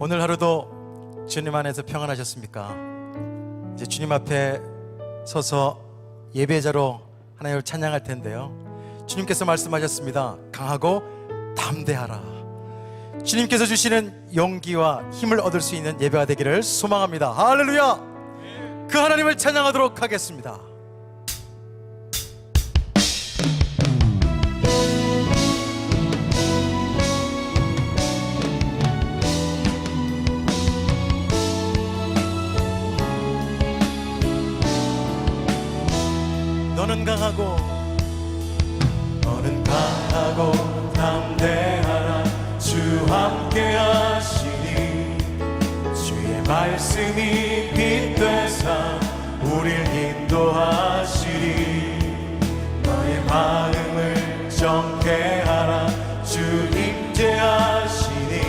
오늘 하루도 주님 안에서 평안하셨습니까? 이제 주님 앞에 서서 예배자로 하나님을 찬양할 텐데요, 주님께서 말씀하셨습니다. 강하고 담대하라. 주님께서 주시는 용기와 힘을 얻을 수 있는 예배가 되기를 소망합니다. 할렐루야! 그 하나님을 찬양하도록 하겠습니다. 너는 강하고 담대하라. 주 함께 하시니 주의 말씀이 빛 되사 우릴 인도하시리. 너의 마음을 정케하라. 주 임재하시니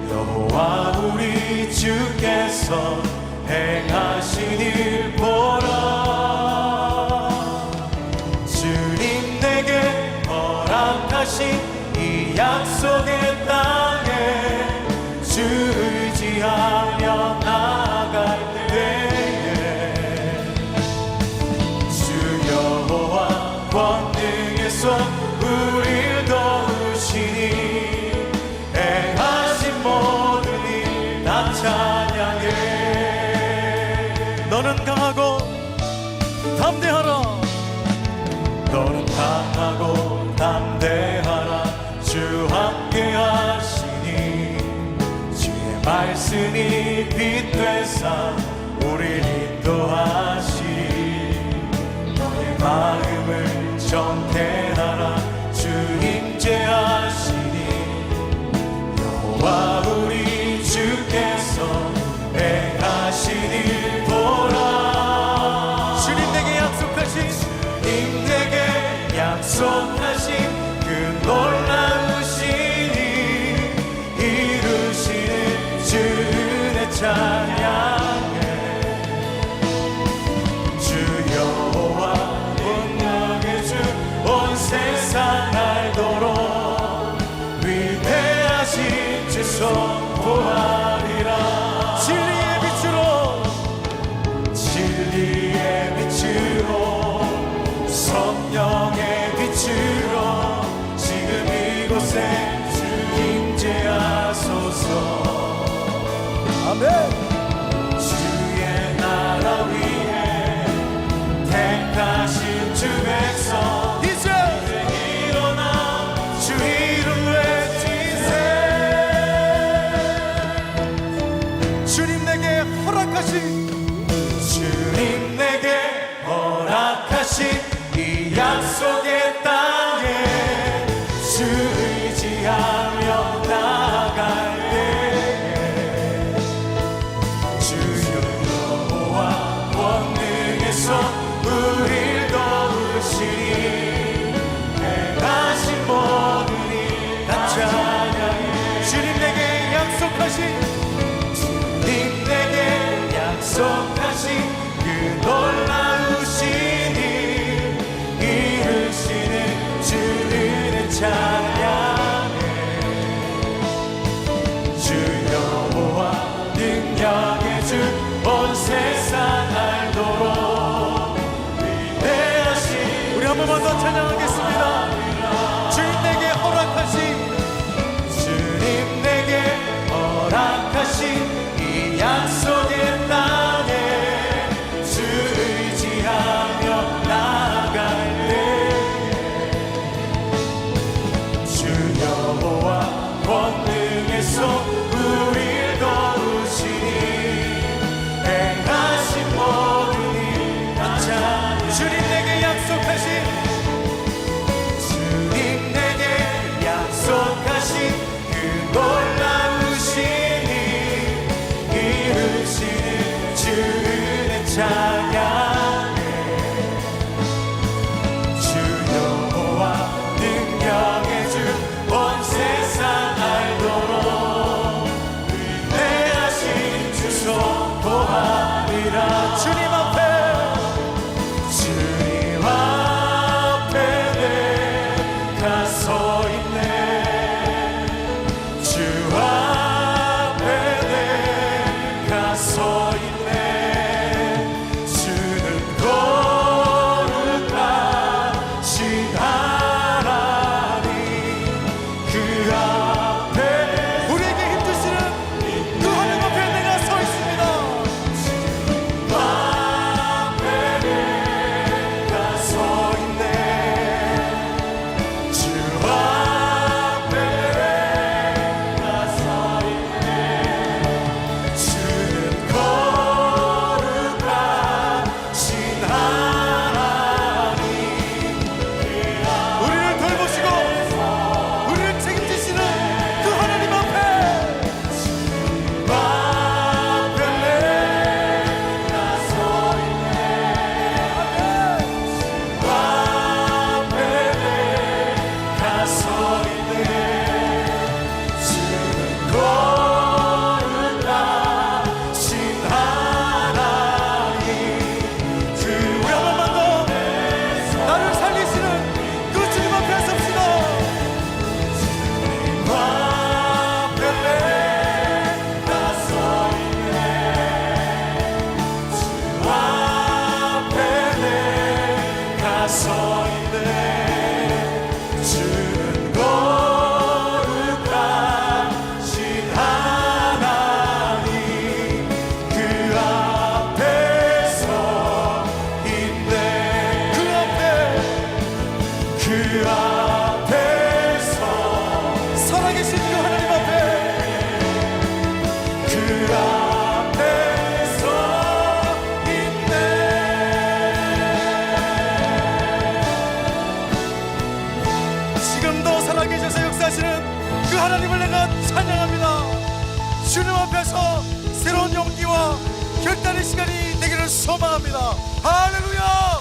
여호와 우리 주께서 행하신 일 보라. 이 약속의 땅에 주 의지하며 나아갈 때에 주 여호와 권능의 손 우릴 도우시니 행하신 모든 일 다 찬양해. 너는 강하고 담대하라. 너는 강하고 담대하라. 주 함께 하시니 주의 말씀이 빛 되사 우릴 인도하시리. 너의 마음을 정케하라. 주 임재하시니 여호와 우리 주께서 행하신 일 보라. 주님 내게 약속하신 그 놀라우신 일 이루시는 주의 찬양해. 주 여호와 능력의 주 온 세상 알도록 위대하신 주 선포하리라. 진리의 빛으로 성령의 빛으로 지금 이곳에 주 임재하소서. 아멘. 주의 나라 위에 택하신 주 백성 이제 일어나 주 이름 외치세. 주님 내게 허락하신 이 약속의 땅에 주 의지하며 나아갈 때에 주 여호와 권능의 손 우릴 도우시니 행하신 모든 일 다 찬양해. 주님 내게 약속하신 그 놀라우신 일 이루시는 주를 찬양해. 주 여호와 능력의 주 온 세상 알도록 위대하신. 우리 한 번만 더 찬양하겠습니다. 주님 내게 허락하신 이 약속의 땅에 주 의지하며 나아갈 때에 주 여호와 권능의 손 우릴 도우시니 행하신 모든 일 다 찬양해. 주님 내게 약속하신 그 놀라우신 일 이루시는 주의 찬양해. 주 여호와 능력의 주 온 세상 알도록 위대하신 주 선포하리라. 주님 앞에 내가 서 있네. 주 앞에 소망합니다. 할렐루야.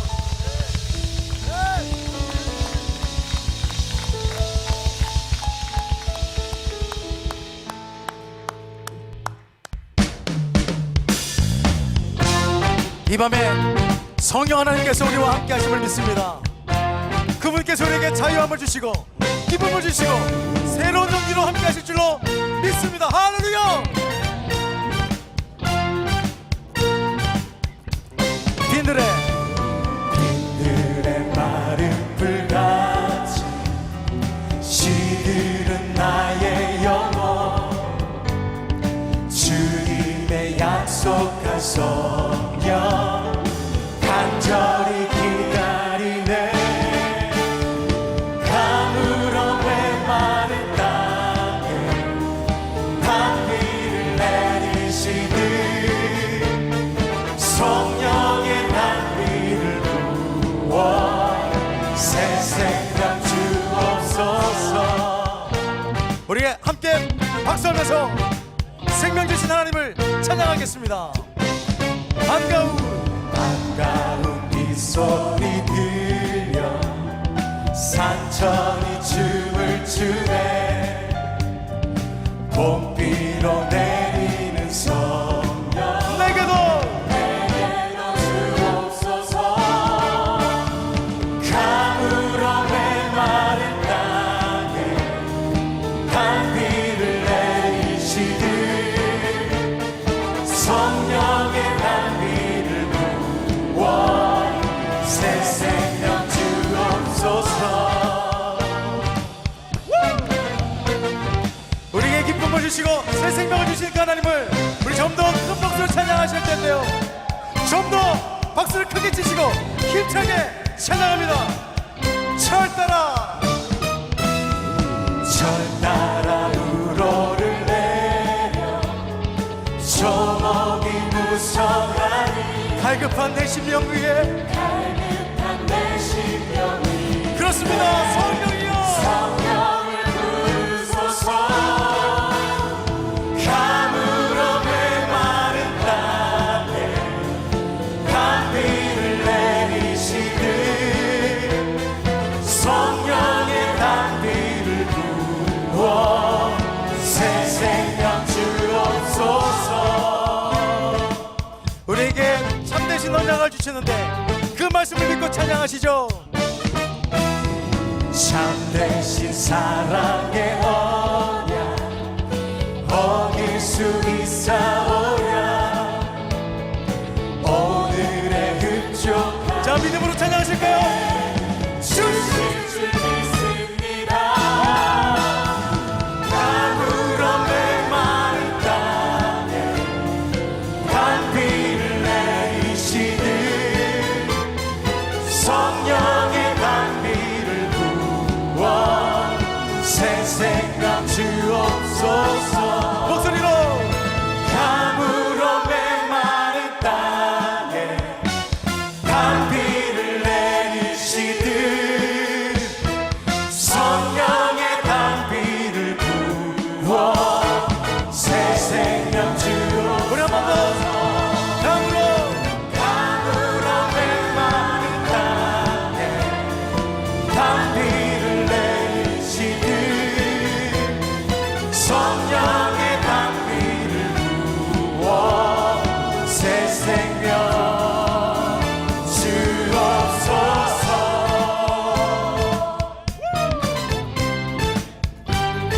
이 밤에 성령 하나님께서 우리와 함께 하심을 믿습니다. 그분께서 우리에게 자유함을 주시고 기쁨을 주시고 새로운 용기로 함께 하실 줄로 믿습니다. 할렐루야. 빈들의 마른 불같이 시들은 나의 영혼 주님의 약속한 성령 간절히 기다리네. 가물어 메마른 땅에 단비를 내리시듯 성령의 단비를 부어 새 생각 주옵소서. 우리 함께 박수하면서 생명 주신 하나님을 찬양하겠습니다. 반가운 이 소리 들려 산천이 춤을 추네. 봄비로 내리는 성령 내게도 주옵소서. 가물어 메마른 땅에 단비를 내리시듯 성령의 단비를 부어 새 생명 주옵소서. 우리에게 기쁨을 주시고 새 생명을 주신 그 하나님을 우리 좀 더 큰 박수로 찬양하실 텐데요. 좀 더 박수를 크게 치시고 힘차게 찬양합니다. 철 따라 우로를 내려 조목이 무성하니 갈급한 내 심령 위에 그렇습니다. 성령이여 성령을 부으소서. 가물어 메마른 땅에 단비를 내리시듯 성령의 단비를 부어 새 생명 주옵소서. 우리에게 참되신 언약을 주시는데 그 말씀을 믿고 찬양하시죠. 참되신 사랑의 언약 어길 수 있사오랴. 오늘의 흡족한 자 믿음으로 찬양하실까요? 주실 줄 믿습니다. 가물어 메마른 땅에 단비를 내리시듯 성령의 단비를 부어 새 생각 주옵소서. 목소리로 가물어 메마른 땅에 단비를 내리시듯 성령의 단비를 부어 새 생명 주옵소서. 우리 한 번 더 가물어 메마른 땅에 단비를 내리시듯 성령의 단비를 부어 새 생명 주옵소서.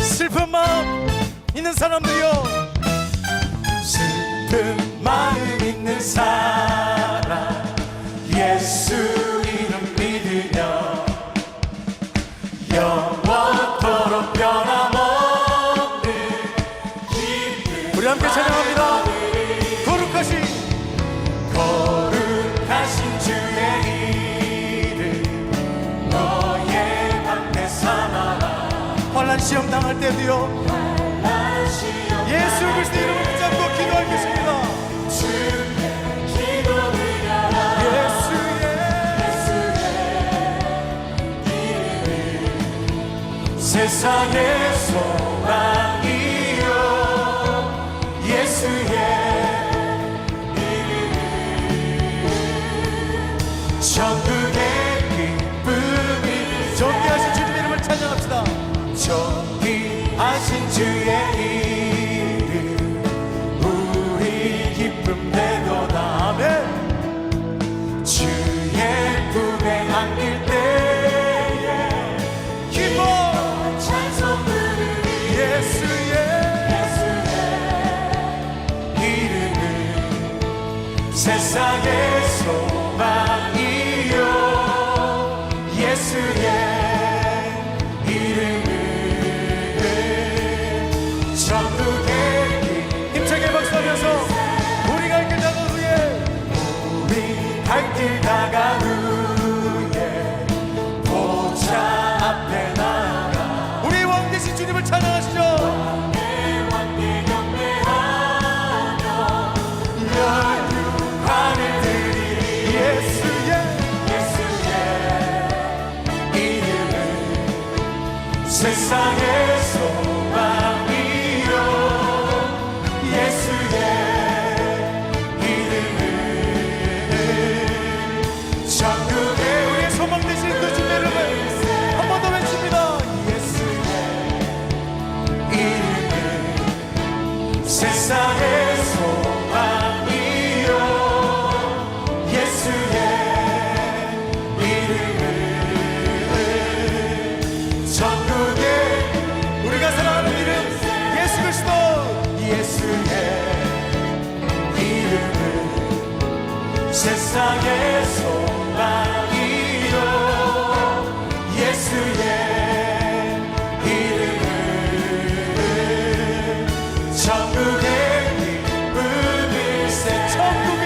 슬픈 마음 있는 사람들이요, 슬픈 마음 있는 사람 예수 이름 믿으며 영원토록 변함없는 기쁨. 우리 함께 찬양합니다. 거룩하신 주의 이름 너의 방패 삼아라. 환난 시험 당할 때도요 예수 그리스도 이름을 붙잡고 기도하겠습니다. 주의 기도 드려라. 예수의 이름이 세상의 소망이요. 예수의 이름이 천국의 기쁨이 존귀하신 주님 이름을 찬양합시다. 존귀하신 주의 이름 우리 기쁨 되도다. 아멘. 주의 품에 안길 때에 기뻐 찬송 부르리. 예수의 이름은 세상의 소망이요. 예수의 이름은 천국의 길. 힘차게 박수하면서 우리 갈 길 다가온 후에 우리 갈 길 다가온 후에 보좌 앞에 나가 우리 왕 되신 주님을 찬양하시죠. 왕의 왕께 경배하며 열두 하늘들이 예수의 이름은 세상의 소망이요. 예수의 이름은 천국의 우리의 소망 되신 그 주님의 이름을 한 번 더 외칩니다. 예수의 이름은 세상의 소망이요. 예수의 이름은 천국의 우리가 사랑하는 이름 예수 그리스도. 예수의 이름은 세상의 소망이요. 예수의 이름은 천국의 기쁨일세. 천국의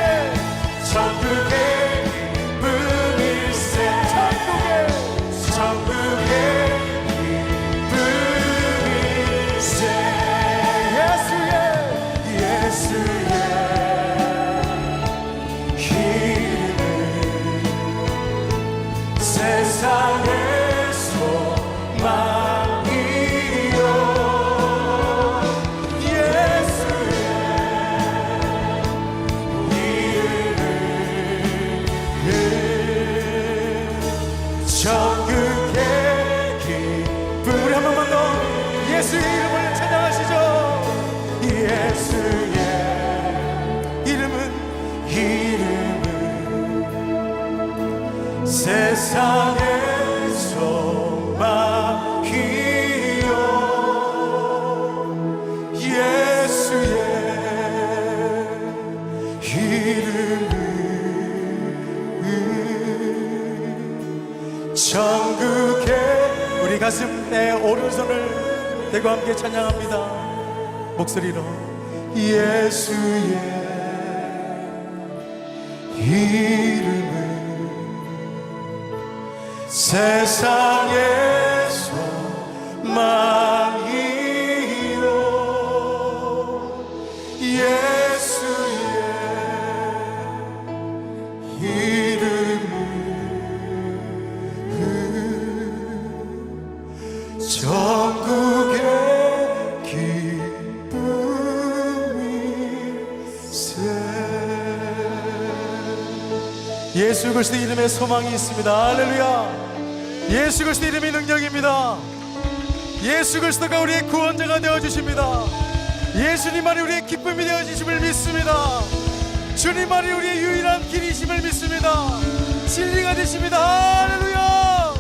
기쁨일세. 천국의 기쁨일세. 예수의 이름은 세상의 소망이요. 예수의 이름은 천국의 기쁨. 우리 한 번만 더 예수의 이름을 찬양하시죠. 예수의 이름은 세상의 소망이요. 예수의 이름은 천국의 우리 가슴 내 오른손을 대고 함께 찬양합니다. 목소리로 예수의 이름은 세상의 소망이요. 예수의 이름은 천국의 기쁨일세. 예수 그리스도 이름에 소망이 있습니다. 할렐루야. 예수 그리스도 이름이 능력입니다. 예수 그리스도가 우리의 구원자가 되어주십니다. 예수님만이 우리의 기쁨이 되어주심을 믿습니다. 주님만이 우리의 유일한 길이심을 믿습니다. 진리가 되십니다. 할렐루야.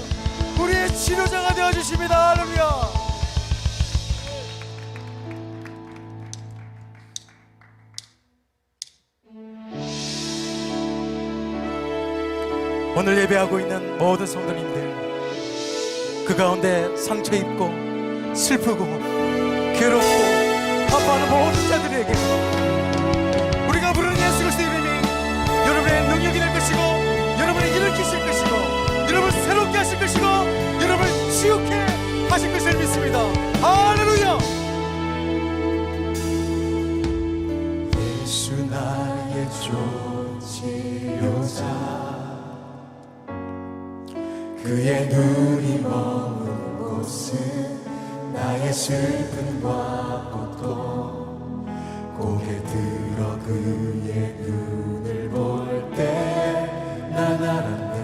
우리의 치료자가 되어주십니다. 할렐루야. 오늘 예배하고 있는 모든 성도님들, 그 가운데 상처 입고 슬프고 괴롭고 아파하는 모든 자들에게 우리가 부르는 예수 그리스도의 이름이 여러분의 능력이 될 것이고, 여러분을 일으키실 것이고, 여러분을 새롭게 하실 것이고, 여러분을 치유케 하실 것을 믿습니다. 할렐루야. 예수 나의 조치료자, 그의 눈이 머문 곳은 나의 슬픔과 고통, 고개 들어 그의 눈을 볼 때 난 알았네.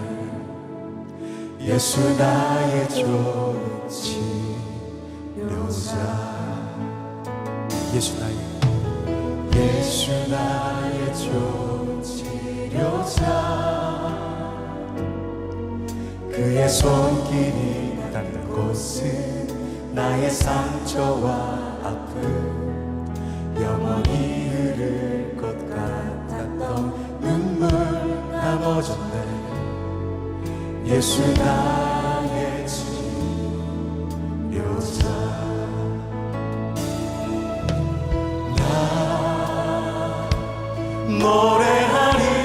예수 나의 좋은 치료자. 예수 나의 좋은 치료자. 그의 손길이 닿는 곳은 나의 상처와 아픔, 영원히 흐를 것 같았던 눈물 다 멎었네. 예수 나의 치료자. 나 노래하리라.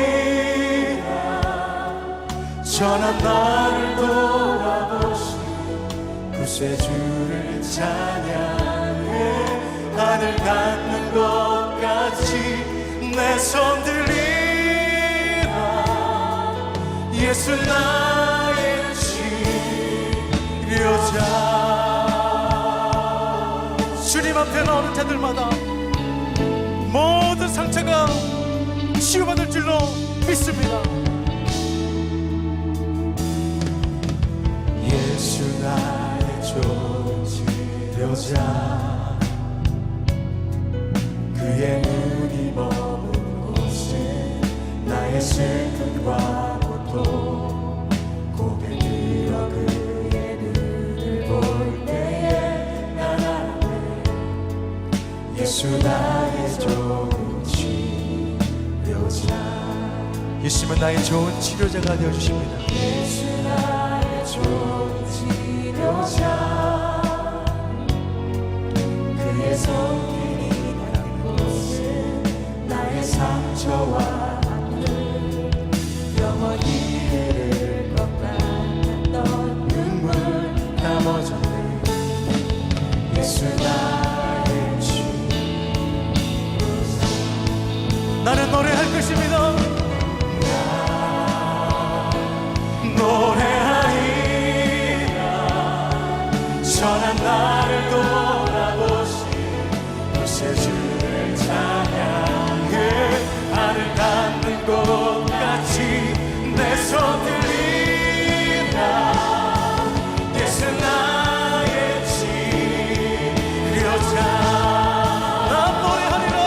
전한 나를 돌아보신 구세주를 찬양해. 하늘 닿는 것 같이 내 손 들리라. 예수 나의 치료자. 주님 앞에 나오는 자들마다 모든 상처가 치유받을 줄로 믿습니다. 예수 나의 좋은 치료자. 그의 눈이 머문 곳은 나의 슬픔과 고통, 고개 들어 그의 눈을 볼 때에 난 알았네. 예수 나의 좋은 치료자. 예수님은 나의 좋은 치료자가 되어주십니다. 예수 나의 좋은 치료자. 그의 손길이 닿는 곳은 나의 상처와 아픔, 영원히 흐를 것 같았던 눈물 다 멎었네. 예수 나의 치료자. 나는 노래할 것입니다. 노래하리라. 전한 나를 돌아보신 구세주를 찬양해. 하늘 닿는 것 같이 내 손 들리라. 예수 나의 치료자. 난 노래하리라.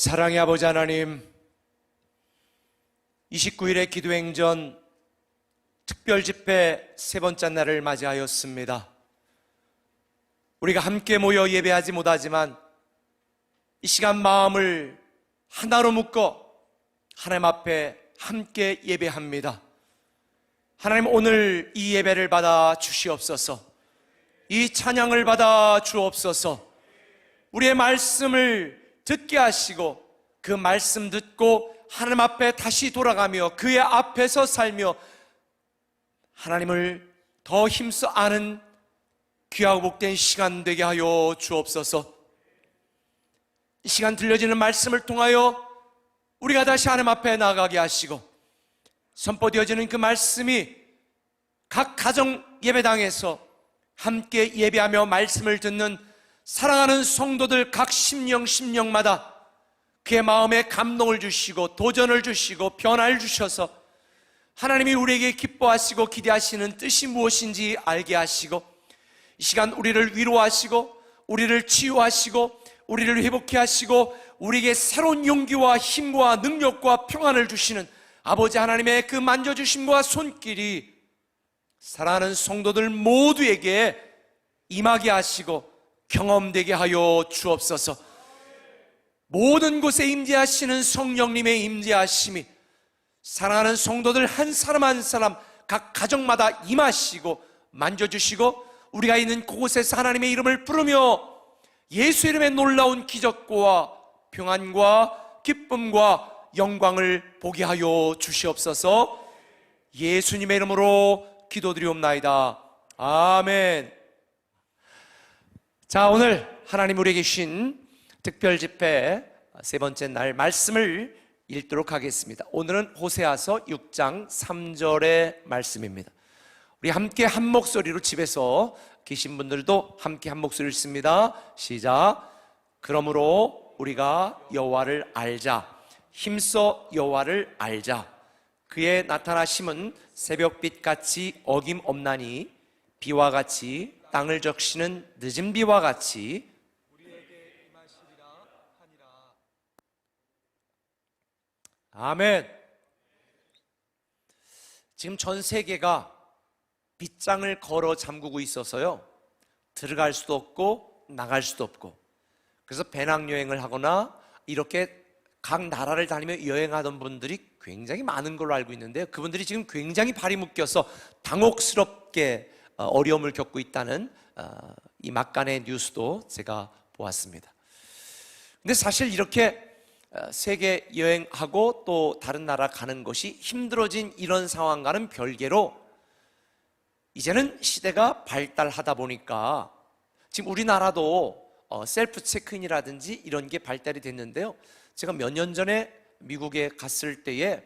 사랑의 아버지 하나님, 29일의 기도행전 특별집회 세 번째 날을 맞이하였습니다. 우리가 함께 모여 예배하지 못하지만 이 시간 마음을 하나로 묶어 하나님 앞에 함께 예배합니다. 하나님, 오늘 이 예배를 받아 주시옵소서. 이 찬양을 받아 주옵소서. 우리의 말씀을 듣게 하시고 그 말씀 듣고 하나님 앞에 다시 돌아가며 그의 앞에서 살며 하나님을 더 힘써 아는 귀하고 복된 시간 되게 하여 주옵소서. 이 시간 들려지는 말씀을 통하여 우리가 다시 하나님 앞에 나가게 하시고 선포되어지는 그 말씀이 각 가정 예배당에서 함께 예배하며 말씀을 듣는 사랑하는 성도들 각 심령마다 그의 마음에 감동을 주시고 도전을 주시고 변화를 주셔서 하나님이 우리에게 기뻐하시고 기대하시는 뜻이 무엇인지 알게 하시고 이 시간 우리를 위로하시고 우리를 치유하시고 우리를 회복케 하시고 우리에게 새로운 용기와 힘과 능력과 평안을 주시는 아버지 하나님의 그 만져주심과 손길이 사랑하는 성도들 모두에게 임하게 하시고 경험되게 하여 주옵소서. 모든 곳에 임재하시는 성령님의 임재하심이 사랑하는 성도들 한 사람 한 사람 각 가정마다 임하시고 만져주시고 우리가 있는 그곳에서 하나님의 이름을 부르며 예수 이름의 놀라운 기적과 평안과 기쁨과 영광을 보게 하여 주시옵소서. 예수님의 이름으로 기도드리옵나이다. 아멘. 자, 오늘 하나님 우리에게 주신 특별 집회 세 번째 날 말씀을 읽도록 하겠습니다. 오늘은 호세아서 6장 3절의 말씀입니다. 우리 함께 한 목소리로 집에서 계신 분들도 함께 한 목소리를 읽습니다. 시작. 그러므로 우리가 여호와를 알자. 힘써 여호와를 알자. 그의 나타나심은 새벽빛같이 어김없나니 비와 같이 땅을 적시는 늦은 비와 같이 우리에게 임하시리라 하니라. 아멘. 지금 전 세계가 빗장을 걸어 잠그고 있어서요, 들어갈 수도 없고 나갈 수도 없고, 그래서 배낭여행을 하거나 이렇게 각 나라를 다니며 여행하던 분들이 굉장히 많은 걸로 알고 있는데요, 그분들이 지금 굉장히 발이 묶여서 당혹스럽게 어려움을 겪고 있다는 이 막간의 뉴스도 제가 보았습니다. 근데 사실 이렇게 세계 여행하고 또 다른 나라 가는 것이 힘들어진 이런 상황과는 별개로 이제는 시대가 발달하다 보니까 지금 우리나라도 셀프 체크인이라든지 이런 게 발달이 됐는데요, 제가 몇 년 전에 미국에 갔을 때에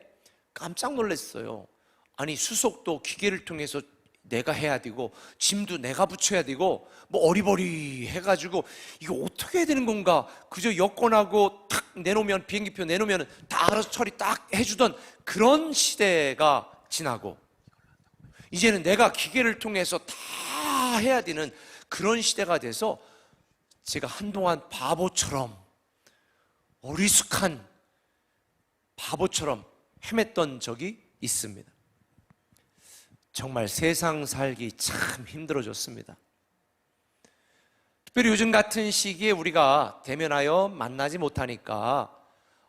깜짝 놀랐어요. 아니, 수속도 기계를 통해서 내가 해야 되고 짐도 내가 붙여야 되고 뭐 어리버리 해가지고 이거 어떻게 해야 되는 건가, 그저 여권하고 탁 내놓으면, 비행기표 내놓으면 다 알아서 처리 딱 해주던 그런 시대가 지나고 이제는 내가 기계를 통해서 다 해야 되는 그런 시대가 돼서 제가 한동안 바보처럼, 어리숙한 바보처럼 헤맸던 적이 있습니다. 정말 세상 살기 참 힘들어졌습니다. 특별히 요즘 같은 시기에 우리가 대면하여 만나지 못하니까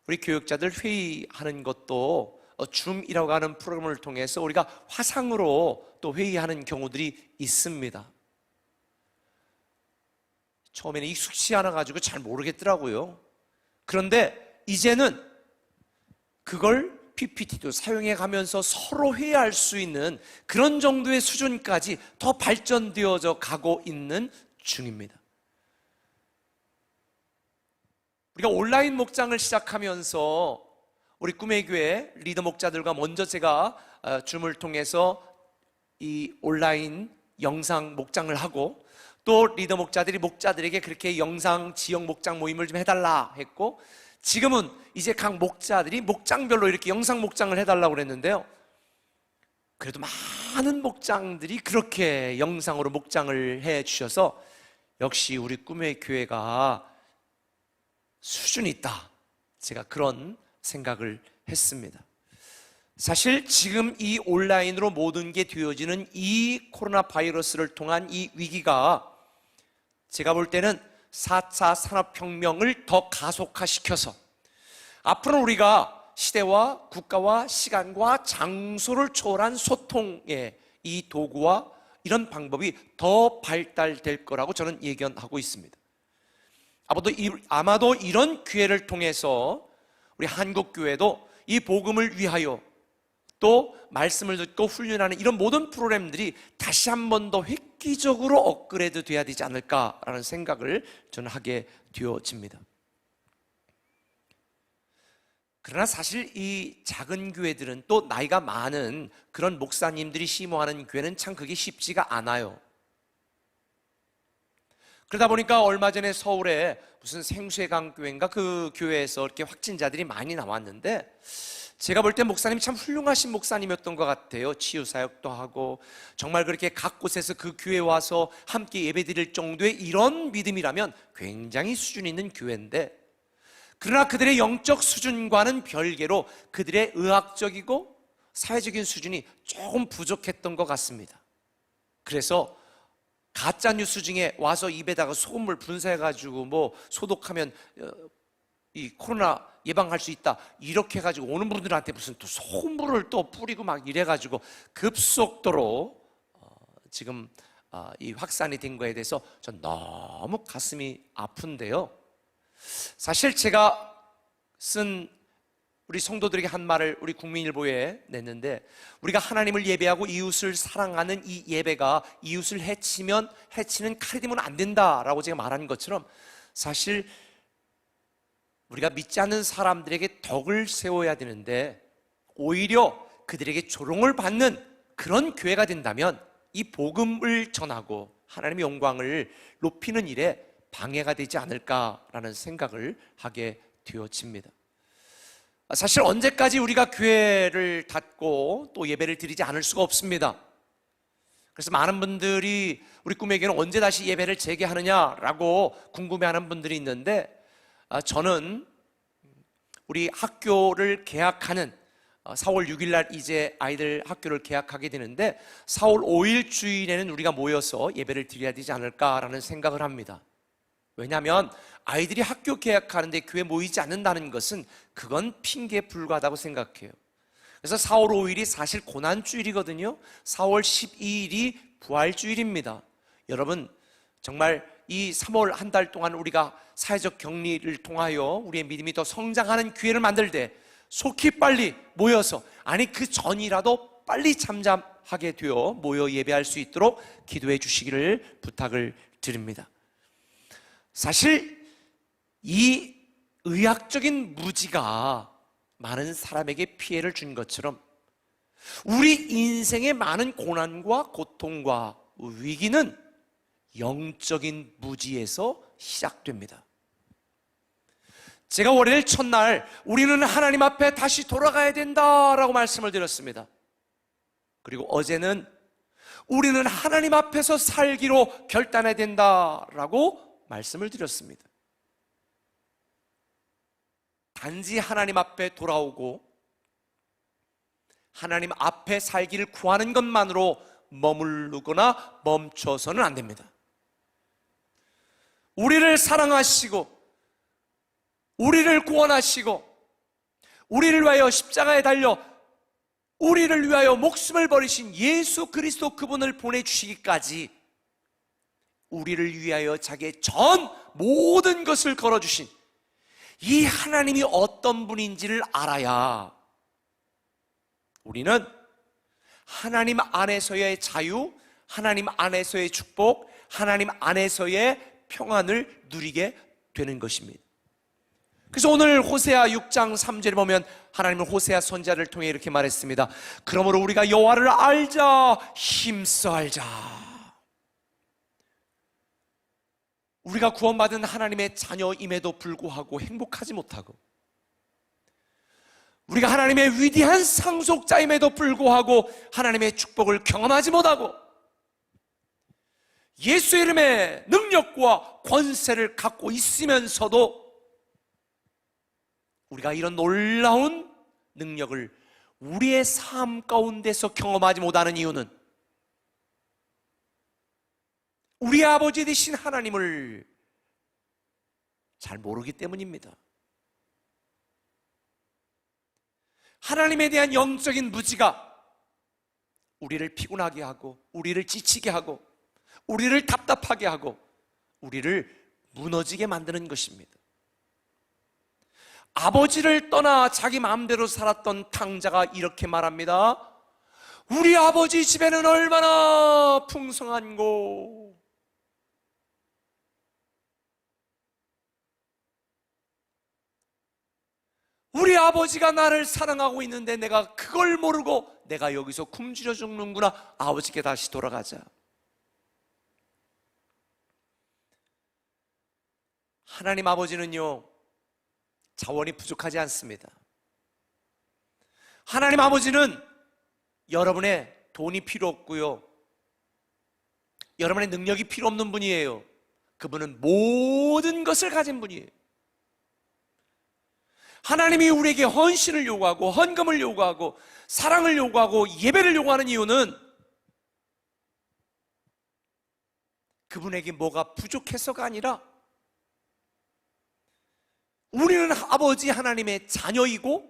우리 교육자들 회의하는 것도 줌이라고 하는 프로그램을 통해서 우리가 화상으로 또 회의하는 경우들이 있습니다. 처음에는 익숙치 않아 가지고 잘 모르겠더라고요. 그런데 이제는 그걸 PPT도 사용해 가면서 서로 회의할 수 있는 그런 정도의 수준까지 더 발전되어져 가고 있는 중입니다. 우리가 온라인 목장을 시작하면서 우리 꿈의 교회 리더 목자들과 먼저 제가 줌을 통해서 이 온라인 영상 목장을 하고, 또 리더 목자들이 목자들에게 그렇게 영상 지역 목장 모임을 좀 해달라 했고, 지금은 이제 각 목자들이 목장별로 이렇게 영상 목장을 해달라고 그랬는데요, 그래도 많은 목장들이 그렇게 영상으로 목장을 해 주셔서 역시 우리 꿈의 교회가 수준이 있다, 제가 그런 생각을 했습니다. 사실 지금 이 온라인으로 모든 게 되어지는 이 코로나 바이러스를 통한 이 위기가 제가 볼 때는 4차 산업혁명을 더 가속화시켜서 앞으로는 우리가 시대와 국가와 시간과 장소를 초월한 소통의 이 도구와 이런 방법이 더 발달될 거라고 저는 예견하고 있습니다. 아마도 이런 기회를 통해서 우리 한국교회도 이 복음을 위하여 또 말씀을 듣고 훈련하는 이런 모든 프로그램들이 다시 한 번 더 획기적으로 업그레이드 돼야 되지 않을까라는 생각을 저는 하게 되어집니다. 그러나 사실 이 작은 교회들은 또 나이가 많은 그런 목사님들이 심호하는 교회는 참 그게 쉽지가 않아요. 그러다 보니까 얼마 전에 서울에 무슨 생수해강 교회인가 그 교회에서 이렇게 확진자들이 많이 나왔는데 제가 볼 때 목사님이 참 훌륭하신 목사님이었던 것 같아요. 치유사역도 하고 정말 그렇게 각 곳에서 그 교회에 와서 함께 예배드릴 정도의 이런 믿음이라면 굉장히 수준 있는 교회인데, 그러나 그들의 영적 수준과는 별개로 그들의 의학적이고 사회적인 수준이 조금 부족했던 것 같습니다. 그래서 가짜 뉴스 중에 와서 입에다가 소금물 분사해가지고 뭐 소독하면 이 코로나 예방할 수 있다 이렇게 해가지고 오는 분들한테 무슨 또 소금물을 또 뿌리고 막 이래가지고 급속도로 지금 이 확산이 된 거에 대해서 전 너무 가슴이 아픈데요. 사실 제가 쓴 우리 성도들에게 한 말을 우리 국민일보에 냈는데, 우리가 하나님을 예배하고 이웃을 사랑하는 이 예배가 이웃을 해치면 해치는 칼이 되면 안 된다라고 제가 말한 것처럼 사실 우리가 믿지 않는 사람들에게 덕을 세워야 되는데 오히려 그들에게 조롱을 받는 그런 교회가 된다면 이 복음을 전하고 하나님의 영광을 높이는 일에 방해가 되지 않을까라는 생각을 하게 되어집니다. 사실 언제까지 우리가 교회를 닫고 또 예배를 드리지 않을 수가 없습니다. 그래서 많은 분들이 우리 꿈에게는 언제 다시 예배를 재개하느냐라고 궁금해하는 분들이 있는데, 저는 우리 학교를 개학하는 4월 6일 날 이제 아이들 학교를 개학하게 되는데 4월 5일 주일에는 우리가 모여서 예배를 드려야 되지 않을까라는 생각을 합니다. 왜냐하면 아이들이 학교 개학하는데 교회 모이지 않는다는 것은 그건 핑계에 불과하다고 생각해요. 그래서 4월 5일이 사실 고난주일이거든요. 4월 12일이 부활주일입니다. 여러분, 정말 이 3월 한 달 동안 우리가 사회적 격리를 통하여 우리의 믿음이 더 성장하는 기회를 만들 때 속히 빨리 모여서, 아니 그 전이라도 빨리 잠잠하게 되어 모여 예배할 수 있도록 기도해 주시기를 부탁을 드립니다. 사실 이 의학적인 무지가 많은 사람에게 피해를 준 것처럼 우리 인생의 많은 고난과 고통과 위기는 영적인 무지에서 시작됩니다. 제가 월요일 첫날 우리는 하나님 앞에 다시 돌아가야 된다라고 말씀을 드렸습니다. 그리고 어제는 우리는 하나님 앞에서 살기로 결단해야 된다라고 말씀을 드렸습니다. 단지 하나님 앞에 돌아오고 하나님 앞에 살기를 구하는 것만으로 머무르거나 멈춰서는 안 됩니다. 우리를 사랑하시고 우리를 구원하시고 우리를 위하여 십자가에 달려 우리를 위하여 목숨을 버리신 예수 그리스도 그분을 보내주시기까지 우리를 위하여 자기의 전 모든 것을 걸어주신 이 하나님이 어떤 분인지를 알아야 우리는 하나님 안에서의 자유, 하나님 안에서의 축복, 하나님 안에서의 평안을 누리게 되는 것입니다. 그래서 오늘 호세아 6장 3절에 보면 하나님은 호세아 선지자를 통해 이렇게 말했습니다. 그러므로 우리가 여호와를 알자, 힘써 알자. 우리가 구원받은 하나님의 자녀임에도 불구하고 행복하지 못하고, 우리가 하나님의 위대한 상속자임에도 불구하고 하나님의 축복을 경험하지 못하고, 예수 이름의 능력과 권세를 갖고 있으면서도 우리가 이런 놀라운 능력을 우리의 삶 가운데서 경험하지 못하는 이유는 우리 아버지 되신 하나님을 잘 모르기 때문입니다. 하나님에 대한 영적인 무지가 우리를 피곤하게 하고, 우리를 지치게 하고, 우리를 답답하게 하고, 우리를 무너지게 만드는 것입니다. 아버지를 떠나 자기 마음대로 살았던 탕자가 이렇게 말합니다. 우리 아버지 집에는 얼마나 풍성한고. 우리 아버지가 나를 사랑하고 있는데 내가 그걸 모르고 내가 여기서 굶주려 죽는구나. 아버지께 다시 돌아가자. 하나님 아버지는요, 자원이 부족하지 않습니다. 하나님 아버지는 여러분의 돈이 필요 없고요, 여러분의 능력이 필요 없는 분이에요. 그분은 모든 것을 가진 분이에요. 하나님이 우리에게 헌신을 요구하고, 헌금을 요구하고, 사랑을 요구하고, 예배를 요구하는 이유는 그분에게 뭐가 부족해서가 아니라 우리는 아버지 하나님의 자녀이고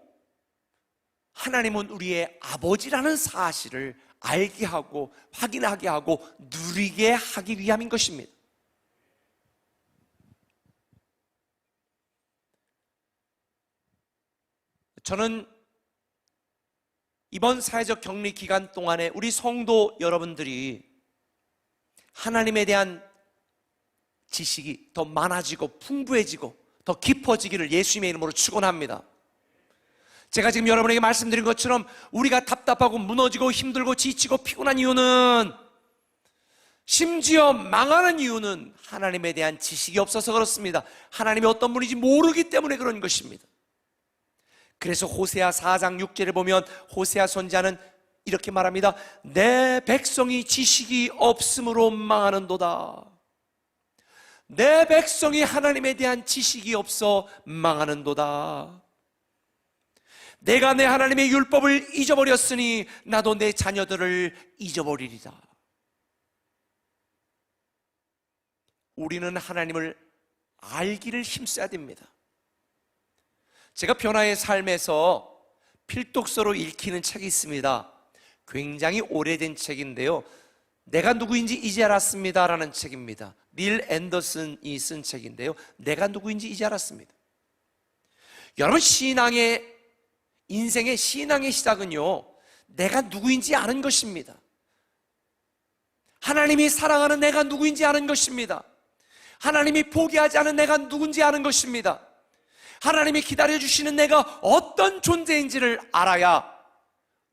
하나님은 우리의 아버지라는 사실을 알게 하고 확인하게 하고 누리게 하기 위함인 것입니다. 저는 이번 사회적 격리 기간 동안에 우리 성도 여러분들이 하나님에 대한 지식이 더 많아지고 풍부해지고 더 깊어지기를 예수님의 이름으로 축원합니다. 제가 지금 여러분에게 말씀드린 것처럼 우리가 답답하고 무너지고 힘들고 지치고 피곤한 이유는, 심지어 망하는 이유는 하나님에 대한 지식이 없어서 그렇습니다. 하나님이 어떤 분인지 모르기 때문에 그런 것입니다. 그래서 호세아 4장 6절에 보면 호세아 선지자는 이렇게 말합니다. 내 백성이 지식이 없으므로 망하는도다. 내 백성이 하나님에 대한 지식이 없어 망하는도다. 내가 내 하나님의 율법을 잊어버렸으니 나도 내 자녀들을 잊어버리리다. 우리는 하나님을 알기를 힘써야 됩니다. 제가 변화의 삶에서 필독서로 읽히는 책이 있습니다. 굉장히 오래된 책인데요, 내가 누구인지 이제 알았습니다 라는 책입니다. 닐 앤더슨이 쓴 책인데요, 내가 누구인지 이제 알았습니다. 여러분, 인생의 신앙의 시작은요, 내가 누구인지 아는 것입니다. 하나님이 사랑하는 내가 누구인지 아는 것입니다. 하나님이 포기하지 않은 내가 누군지 아는 것입니다. 하나님이 기다려주시는 내가 어떤 존재인지를 알아야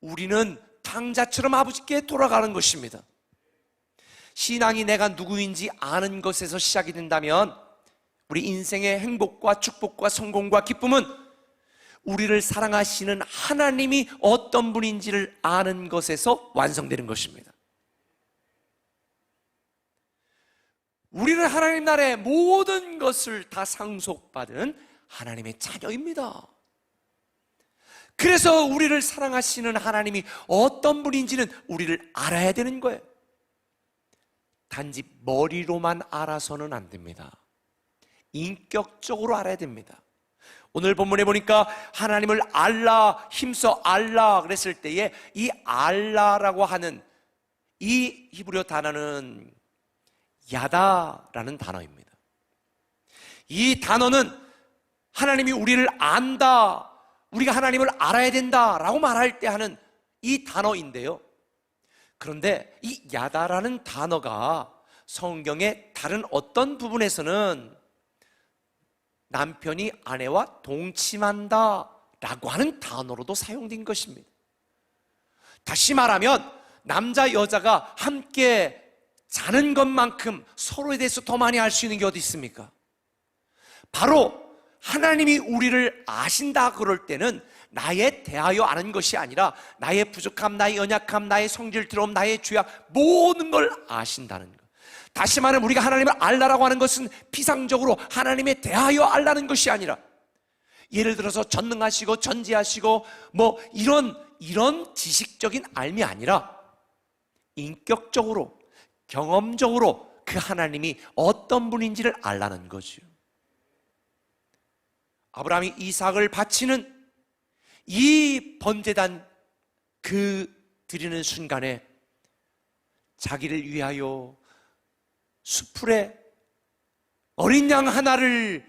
우리는 탕자처럼 아버지께 돌아가는 것입니다. 신앙이 내가 누구인지 아는 것에서 시작이 된다면 우리 인생의 행복과 축복과 성공과 기쁨은 우리를 사랑하시는 하나님이 어떤 분인지를 아는 것에서 완성되는 것입니다. 우리는 하나님 나라의 모든 것을 다 상속받은 하나님의 자녀입니다. 그래서 우리를 사랑하시는 하나님이 어떤 분인지는 우리를 알아야 되는 거예요. 단지 머리로만 알아서는 안 됩니다. 인격적으로 알아야 됩니다. 오늘 본문에 보니까 하나님을 알라, 힘써 알라 그랬을 때에 이 알라라고 하는 이 히브리어 단어는 야다라는 단어입니다. 이 단어는 하나님이 우리를 안다, 우리가 하나님을 알아야 된다라고 말할 때 하는 이 단어인데요, 그런데 이 야다라는 단어가 성경의 다른 어떤 부분에서는 남편이 아내와 동침한다 라고 하는 단어로도 사용된 것입니다. 다시 말하면 남자 여자가 함께 자는 것만큼 서로에 대해서 더 많이 알 수 있는 게 어디 있습니까? 바로 하나님이 우리를 아신다 그럴 때는 나에 대하여 아는 것이 아니라 나의 부족함, 나의 연약함, 나의 성질 드러움, 나의 죄악, 모든 걸 아신다는 것. 다시 말하면 우리가 하나님을 알라라고 하는 것은 피상적으로 하나님에 대하여 알라는 것이 아니라 예를 들어서 전능하시고 전지하시고 뭐 이런 지식적인 알미 아니라 인격적으로 경험적으로 그 하나님이 어떤 분인지를 알라는 거죠. 아브라함이 이삭을 바치는 이 번제단 그 드리는 순간에 자기를 위하여 수풀에 어린 양 하나를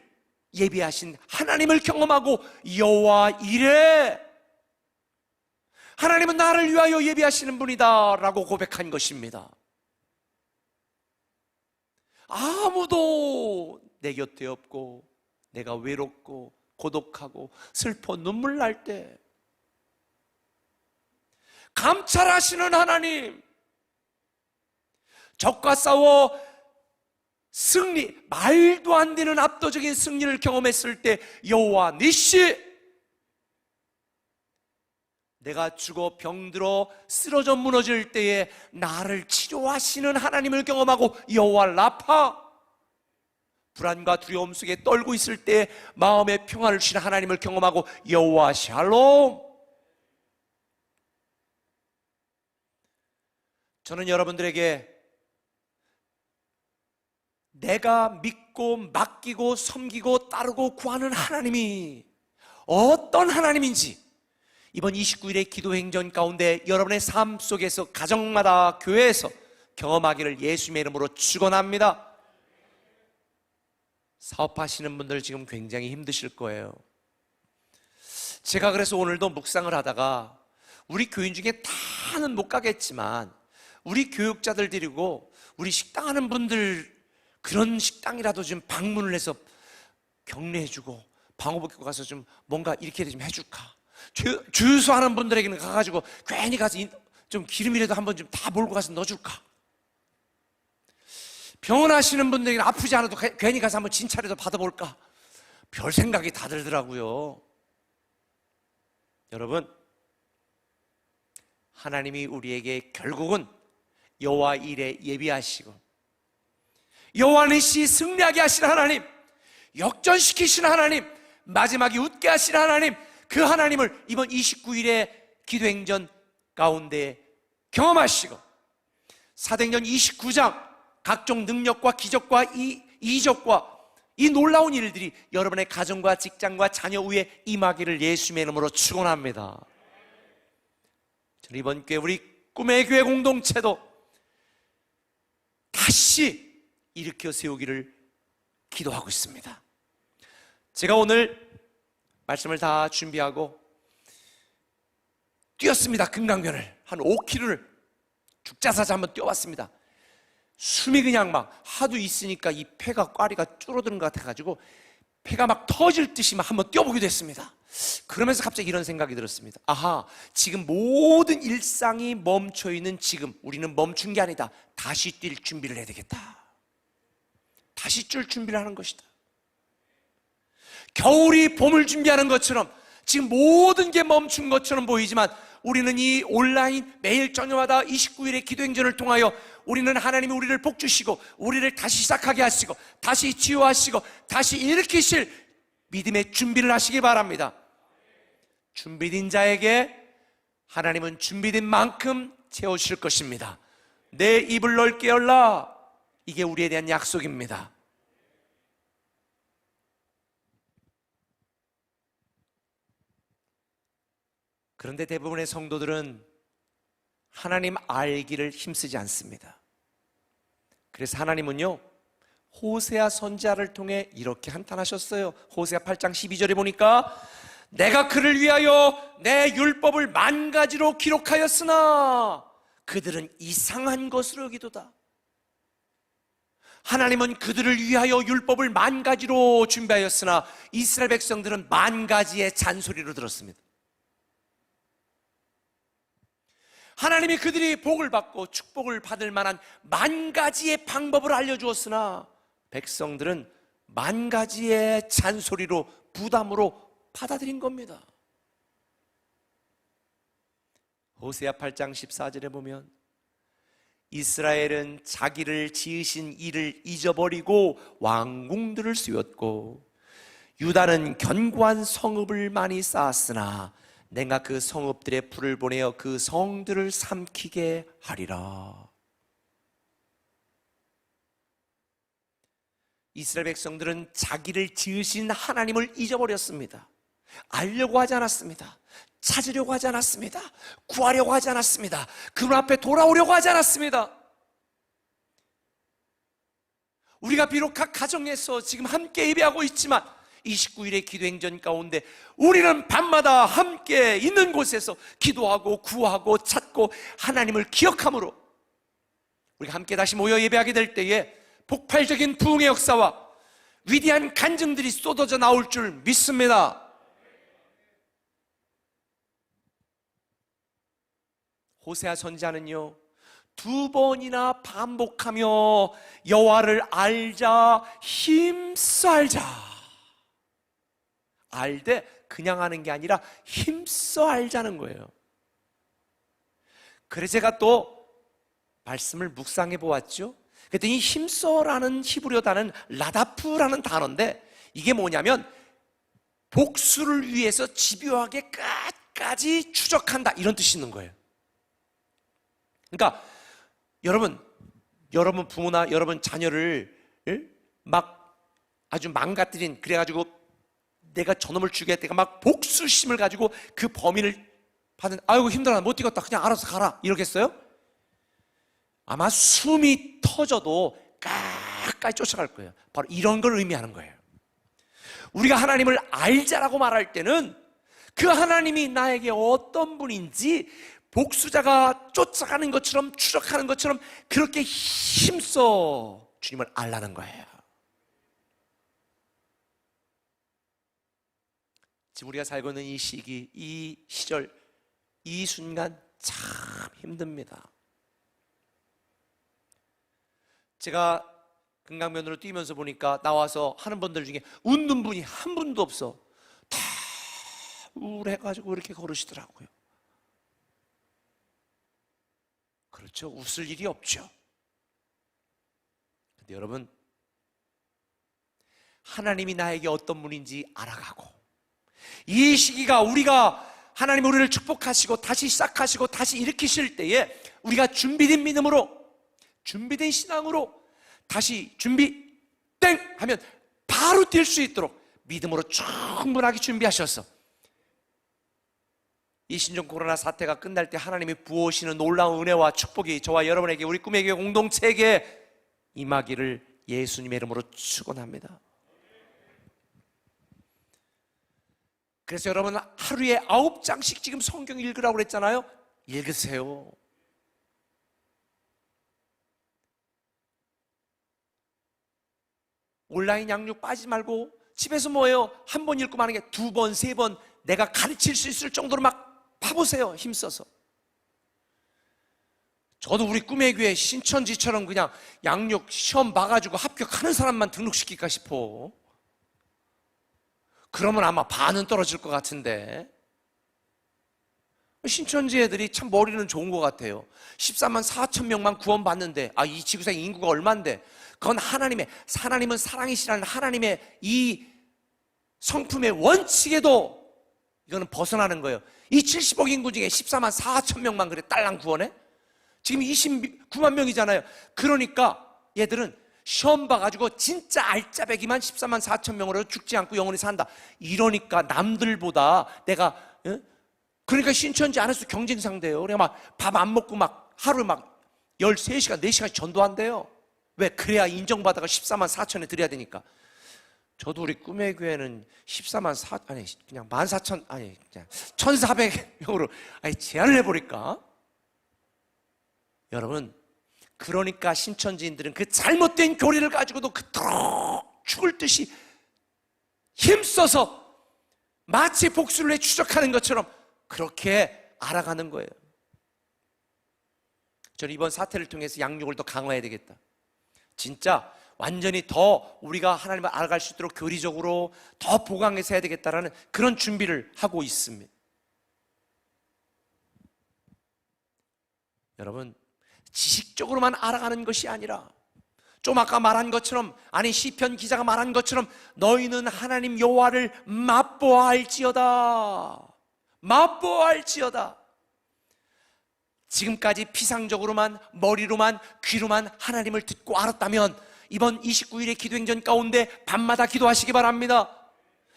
예비하신 하나님을 경험하고 여호와 이래, 하나님은 나를 위하여 예비하시는 분이다 라고 고백한 것입니다. 아무도 내 곁에 없고 내가 외롭고 고독하고 슬퍼 눈물 날 때 감찰하시는 하나님, 적과 싸워 승리, 말도 안 되는 압도적인 승리를 경험했을 때 여호와 니시, 내가 죽어 병들어 쓰러져 무너질 때에 나를 치료하시는 하나님을 경험하고 여호와 라파, 불안과 두려움 속에 떨고 있을 때 마음의 평화를 주시는 하나님을 경험하고 여호와 샬롬. 저는 여러분들에게 내가 믿고 맡기고 섬기고 따르고 구하는 하나님이 어떤 하나님인지 이번 29일의 기도행전 가운데 여러분의 삶 속에서 가정마다 교회에서 경험하기를 예수님의 이름으로 축원합니다. 사업하시는 분들 지금 굉장히 힘드실 거예요. 제가 그래서 오늘도 묵상을 하다가 우리 교인 중에 다는 못 가겠지만 우리 교육자들 데리고 우리 식당하는 분들 그런 식당이라도 좀 방문을 해서 격려해주고 방호복귀 가서 좀 뭔가 이렇게 좀 해줄까, 주유소하는 분들에게는 가가지고 괜히 가서 좀 기름이라도 한번 좀 다 몰고 가서 넣어줄까, 병원 하시는 분들에게는 아프지 않아도 괜히 가서 한번 진찰이라도 받아볼까, 별 생각이 다 들더라고요. 여러분, 하나님이 우리에게 결국은 여호와 일에 예비하시고 여호와 니시 승리하게 하시는 하나님, 역전시키시는 하나님, 마지막에 웃게 하시는 하나님, 그 하나님을 이번 29일의 기도행전 가운데 경험하시고 사도행전 29장 각종 능력과 기적과 이적과 이 놀라운 일들이 여러분의 가정과 직장과 자녀 위에 임하기를 예수님의 이름으로 축원합니다. 저는 이번 교회 우리 꿈의 교회 공동체도 다시 일으켜 세우기를 기도하고 있습니다. 제가 오늘 말씀을 다 준비하고 뛰었습니다. 금강변을 한 5km를 죽자사자 한번 뛰어봤습니다. 숨이 그냥 막 하도 있으니까 이 폐가 꽈리가 줄어드는 것 같아가지고 폐가 막 터질 듯이 막 한번 뛰어보기도 했습니다. 그러면서 갑자기 이런 생각이 들었습니다. 아하, 지금 모든 일상이 멈춰있는 지금 우리는 멈춘 게 아니다. 다시 뛸 준비를 해야 되겠다. 다시 뛸 준비를 하는 것이다. 겨울이 봄을 준비하는 것처럼 지금 모든 게 멈춘 것처럼 보이지만 우리는 이 온라인 매일 저녁마다 29일의 기도행전을 통하여 우리는 하나님이 우리를 복주시고 우리를 다시 시작하게 하시고 다시 치유하시고 다시 일으키실 믿음의 준비를 하시기 바랍니다. 준비된 자에게 하나님은 준비된 만큼 채우실 것입니다. 내 입을 넓게 열라, 이게 우리에 대한 약속입니다. 그런데 대부분의 성도들은 하나님 알기를 힘쓰지 않습니다. 그래서 하나님은요, 호세아 선지자를 통해 이렇게 한탄하셨어요. 호세아 8장 12절에 보니까 내가 그를 위하여 내 율법을 만 가지로 기록하였으나 그들은 이상한 것으로 여기도다. 하나님은 그들을 위하여 율법을 만 가지로 준비하였으나 이스라엘 백성들은 만 가지의 잔소리로 들었습니다. 하나님이 그들이 복을 받고 축복을 받을 만한 만 가지의 방법을 알려주었으나 백성들은 만 가지의 잔소리로 부담으로 받아들인 겁니다. 호세아 8장 14절에 보면 이스라엘은 자기를 지으신 이를 잊어버리고 왕궁들을 세웠고 유다는 견고한 성읍을 많이 쌓았으나 내가 그 성읍들에 불을 보내어 그 성들을 삼키게 하리라. 이스라엘 백성들은 자기를 지으신 하나님을 잊어버렸습니다. 알려고 하지 않았습니다. 찾으려고 하지 않았습니다. 구하려고 하지 않았습니다. 그분 앞에 돌아오려고 하지 않았습니다. 우리가 비록 각 가정에서 지금 함께 예배하고 있지만 29일의 기도행전 가운데 우리는 밤마다 함께 있는 곳에서 기도하고 구하고 찾고 하나님을 기억함으로 우리가 함께 다시 모여 예배하게 될 때에 폭발적인 부흥의 역사와 위대한 간증들이 쏟아져 나올 줄 믿습니다. 호세아 선지자는요 2번이나 반복하며 여호와를 알자, 힘써 알자. 알되 그냥 하는 게 아니라 힘써 알자는 거예요. 그래서 제가 또 말씀을 묵상해 보았죠. 그랬더니 힘써라는 히브리어 단어는 라다프라는 단어인데 이게 뭐냐면 복수를 위해서 집요하게 끝까지 추적한다 이런 뜻이 있는 거예요. 그러니까 여러분 부모나 여러분 자녀를 막 아주 망가뜨린 그래가지고 내가 저놈을 죽였다가 막 복수심을 가지고 그 범인을 받은 아이고 힘들어 못 뛰겠다 그냥 알아서 가라 이러겠어요? 아마 숨이 터져도 끝까지 쫓아갈 거예요. 바로 이런 걸 의미하는 거예요. 우리가 하나님을 알자라고 말할 때는 그 하나님이 나에게 어떤 분인지 복수자가 쫓아가는 것처럼 추적하는 것처럼 그렇게 힘써 주님을 알라는 거예요. 지금 우리가 살고 있는 이 시기, 이 시절, 이 순간 참 힘듭니다. 제가 금강면으로 뛰면서 보니까 나와서 하는 분들 중에 웃는 분이 한 분도 없어. 다 우울해가지고 이렇게 걸으시더라고요. 그렇죠. 웃을 일이 없죠. 근데 여러분, 하나님이 나에게 어떤 분인지 알아가고 이 시기가 우리가 하나님 우리를 축복하시고 다시 시작하시고 다시 일으키실 때에 우리가 준비된 믿음으로 준비된 신앙으로 다시 준비 땡 하면 바로 뛸 수 있도록 믿음으로 충분하게 준비하셔서 이 신종 코로나 사태가 끝날 때 하나님이 부어오시는 놀라운 은혜와 축복이 저와 여러분에게 우리 꿈의 교회 공동체에게 임하기를 예수님의 이름으로 축원합니다. 그래서 여러분 하루에 9장씩 지금 성경 읽으라고 그랬잖아요. 읽으세요. 온라인 양육 빠지지 말고 집에서 뭐예요? 한 번 읽고 마는 게 2번, 3번 내가 가르칠 수 있을 정도로 막 파보세요. 힘써서. 저도 우리 꿈의 교회 신천지처럼 그냥 양육 시험 봐가지고 합격하는 사람만 등록시킬까 싶어. 그러면 아마 반은 떨어질 것 같은데 신천지 애들이 참 머리는 좋은 것 같아요. 14만 4천 명만 구원받는데 이 지구상 인구가 얼만데 그건 하나님은 사랑이시라는 하나님의 이 성품의 원칙에도 이거는 벗어나는 거예요. 이 70억 인구 중에 14만 4천 명만 그래 딸랑 구원해? 지금 29만 명이잖아요. 그러니까 얘들은 시험 봐가지고 진짜 알짜배기만 14만 4천 명으로 죽지 않고 영원히 산다. 이러니까 남들보다 내가 그러니까 신천지 안에서 경쟁 상대예요. 그래 막 밥 안 먹고 막 하루에 막 13시간, 4시간씩 전도한대요. 왜? 그래야 인정받아가 14만 4천에 드려야 되니까. 저도 우리 꿈의 교회는 14만 4, 그냥 14,000, 그냥 1,400명으로, 제한을 해버릴까? 여러분, 그러니까 신천지인들은 그 잘못된 교리를 가지고도 그토록 죽을 듯이 힘써서 마치 복수를 해 추적하는 것처럼 그렇게 알아가는 거예요. 저는 이번 사태를 통해서 양육을 더 강화해야 되겠다. 진짜 완전히 더 우리가 하나님을 알아갈 수 있도록 교리적으로 더 보강해서 해야 되겠다라는 그런 준비를 하고 있습니다. 여러분, 지식적으로만 알아가는 것이 아니라 좀 아까 말한 것처럼, 아니 시편 기자가 말한 것처럼 너희는 하나님 여호와를 맛보아할지어다. 맛보아할지어다. 지금까지 피상적으로만, 머리로만, 귀로만 하나님을 듣고 알았다면 이번 29일의 기도행전 가운데 밤마다 기도하시기 바랍니다.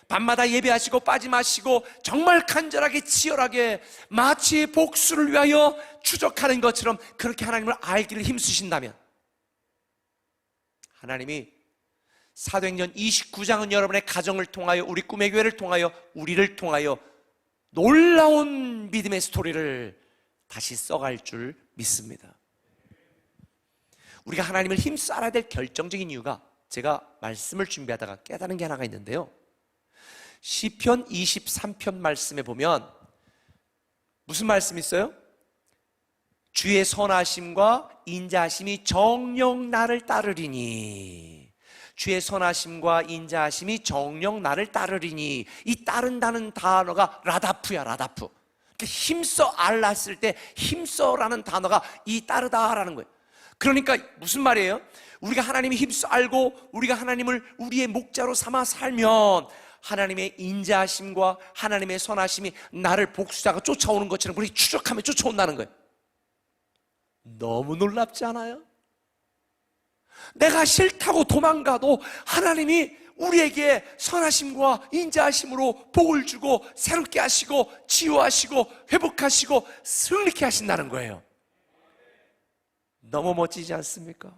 밤마다 예배하시고 빠지 마시고 정말 간절하게 치열하게 마치 복수를 위하여 추적하는 것처럼 그렇게 하나님을 알기를 힘쓰신다면 하나님이 사도행전 29장은 여러분의 가정을 통하여, 우리 꿈의 교회를 통하여, 우리를 통하여 놀라운 믿음의 스토리를 다시 써갈 줄 믿습니다. 우리가 하나님을 힘써 알아야 될 결정적인 이유가, 제가 말씀을 준비하다가 깨달은 게 하나가 있는데요, 시편 23편 말씀에 보면 무슨 말씀이 있어요? 주의 선하심과 인자하심이 정녕 나를 따르리니. 주의 선하심과 인자하심이 정녕 나를 따르리니. 이 따른다는 단어가 라다프야, 라다프. 힘써 알았을 때 힘써라는 단어가 이 따르다라는 거예요. 그러니까 무슨 말이에요? 우리가 하나님이 힘써 알고 우리가 하나님을 우리의 목자로 삼아 살면 하나님의 인자하심과 하나님의 선하심이 나를 복수자가 쫓아오는 것처럼 그렇게 추적하며 쫓아온다는 거예요. 너무 놀랍지 않아요? 내가 싫다고 도망가도 하나님이 우리에게 선하심과 인자하심으로 복을 주고 새롭게 하시고 치유하시고 회복하시고 승리케 하신다는 거예요. 너무 멋지지 않습니까?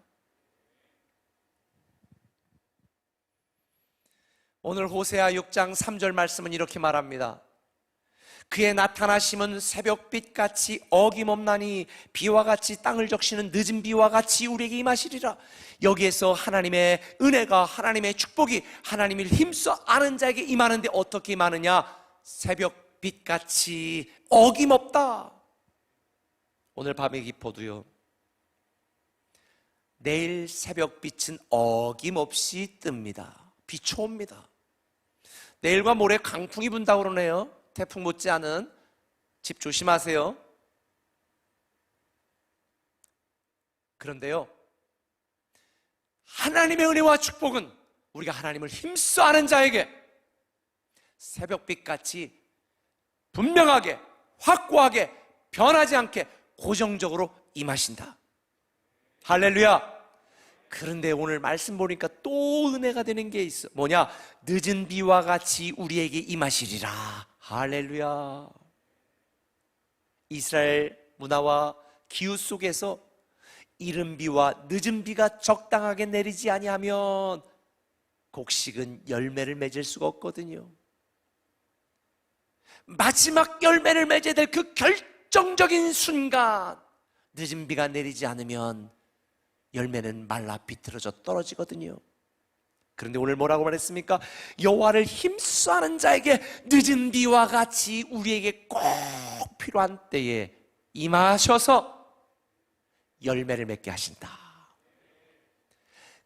오늘 호세아 6장 3절 말씀은 이렇게 말합니다. 그의 나타나심은 새벽빛같이 어김없나니 비와 같이 땅을 적시는 늦은 비와 같이 우리에게 임하시리라. 여기에서 하나님의 은혜가, 하나님의 축복이 하나님을 힘써 아는 자에게 임하는데 어떻게 임하느냐? 새벽빛같이 어김없다. 오늘 밤에 깊어도요, 내일 새벽빛은 어김없이 뜹니다. 비춰옵니다. 내일과 모레 강풍이 분다고 그러네요. 태풍 못지않은. 집 조심하세요. 그런데요, 하나님의 은혜와 축복은 우리가 하나님을 힘써 아는 자에게 새벽빛같이 분명하게, 확고하게, 변하지 않게 고정적으로 임하신다. 할렐루야. 그런데 오늘 말씀 보니까 또 은혜가 되는 게 있어. 뭐냐? 늦은 비와 같이 우리에게 임하시리라. 할렐루야. 이스라엘 문화와 기후 속에서 이른 비와 늦은 비가 적당하게 내리지 아니하면 곡식은 열매를 맺을 수가 없거든요. 마지막 열매를 맺어야 될 그 결정적인 순간, 늦은 비가 내리지 않으면 열매는 말라 비틀어져 떨어지거든요. 그런데 오늘 뭐라고 말했습니까? 여호와를 힘써 하는 자에게 늦은 비와 같이 우리에게 꼭 필요한 때에 임하셔서 열매를 맺게 하신다.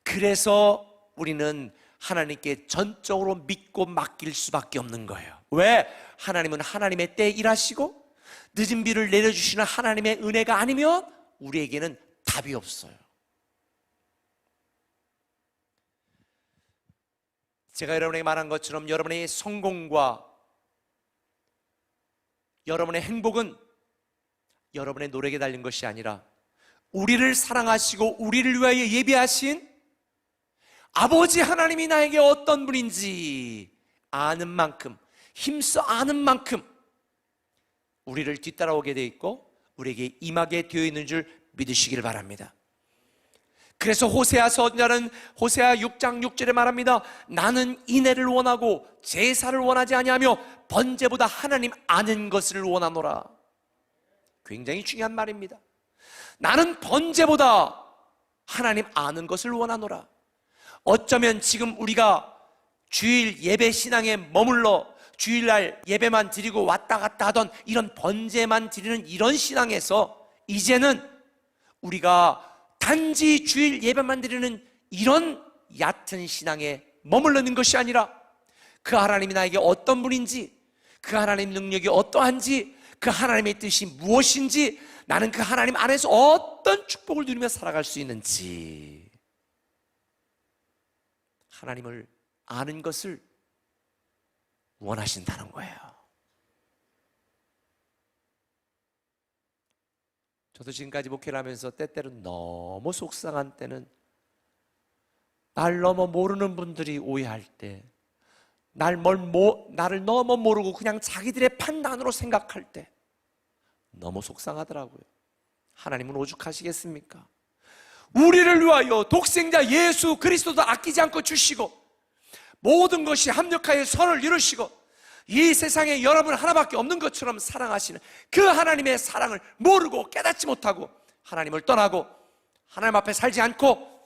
그래서 우리는 하나님께 전적으로 믿고 맡길 수밖에 없는 거예요. 왜? 하나님은 하나님의 때에 일하시고 늦은 비를 내려주시는 하나님의 은혜가 아니면 우리에게는 답이 없어요. 제가 여러분에게 말한 것처럼 여러분의 성공과 여러분의 행복은 여러분의 노력에 달린 것이 아니라 우리를 사랑하시고 우리를 위하여 예비하신 아버지 하나님이 나에게 어떤 분인지 아는 만큼, 힘써 아는 만큼 우리를 뒤따라오게 되어 있고 우리에게 임하게 되어 있는 줄 믿으시길 바랍니다. 그래서 호세아 선자는 호세아 6장 6절에 말합니다. 나는 인애를 원하고 제사를 원하지 아니하며 번제보다 하나님 아는 것을 원하노라. 굉장히 중요한 말입니다. 나는 번제보다 하나님 아는 것을 원하노라. 어쩌면 지금 우리가 주일 예배 신앙에 머물러 주일날 예배만 드리고 왔다 갔다 하던 이런 번제만 드리는 이런 신앙에서 이제는 우리가 단지 주일 예배만 드리는 이런 얕은 신앙에 머물르는 것이 아니라 그 하나님이 나에게 어떤 분인지, 그 하나님 능력이 어떠한지, 그 하나님의 뜻이 무엇인지, 나는 그 하나님 안에서 어떤 축복을 누리며 살아갈 수 있는지 하나님을 아는 것을 원하신다는 거예요. 저도 지금까지 목회를 하면서 때때로 너무 속상한 때는 날 너무 모르는 분들이 오해할 때, 나를 너무 모르고 그냥 자기들의 판단으로 생각할 때 너무 속상하더라고요. 하나님은 오죽하시겠습니까? 우리를 위하여 독생자 예수 그리스도도 아끼지 않고 주시고 모든 것이 합력하여 선을 이루시고 이 세상에 여러분 하나밖에 없는 것처럼 사랑하시는 그 하나님의 사랑을 모르고 깨닫지 못하고 하나님을 떠나고 하나님 앞에 살지 않고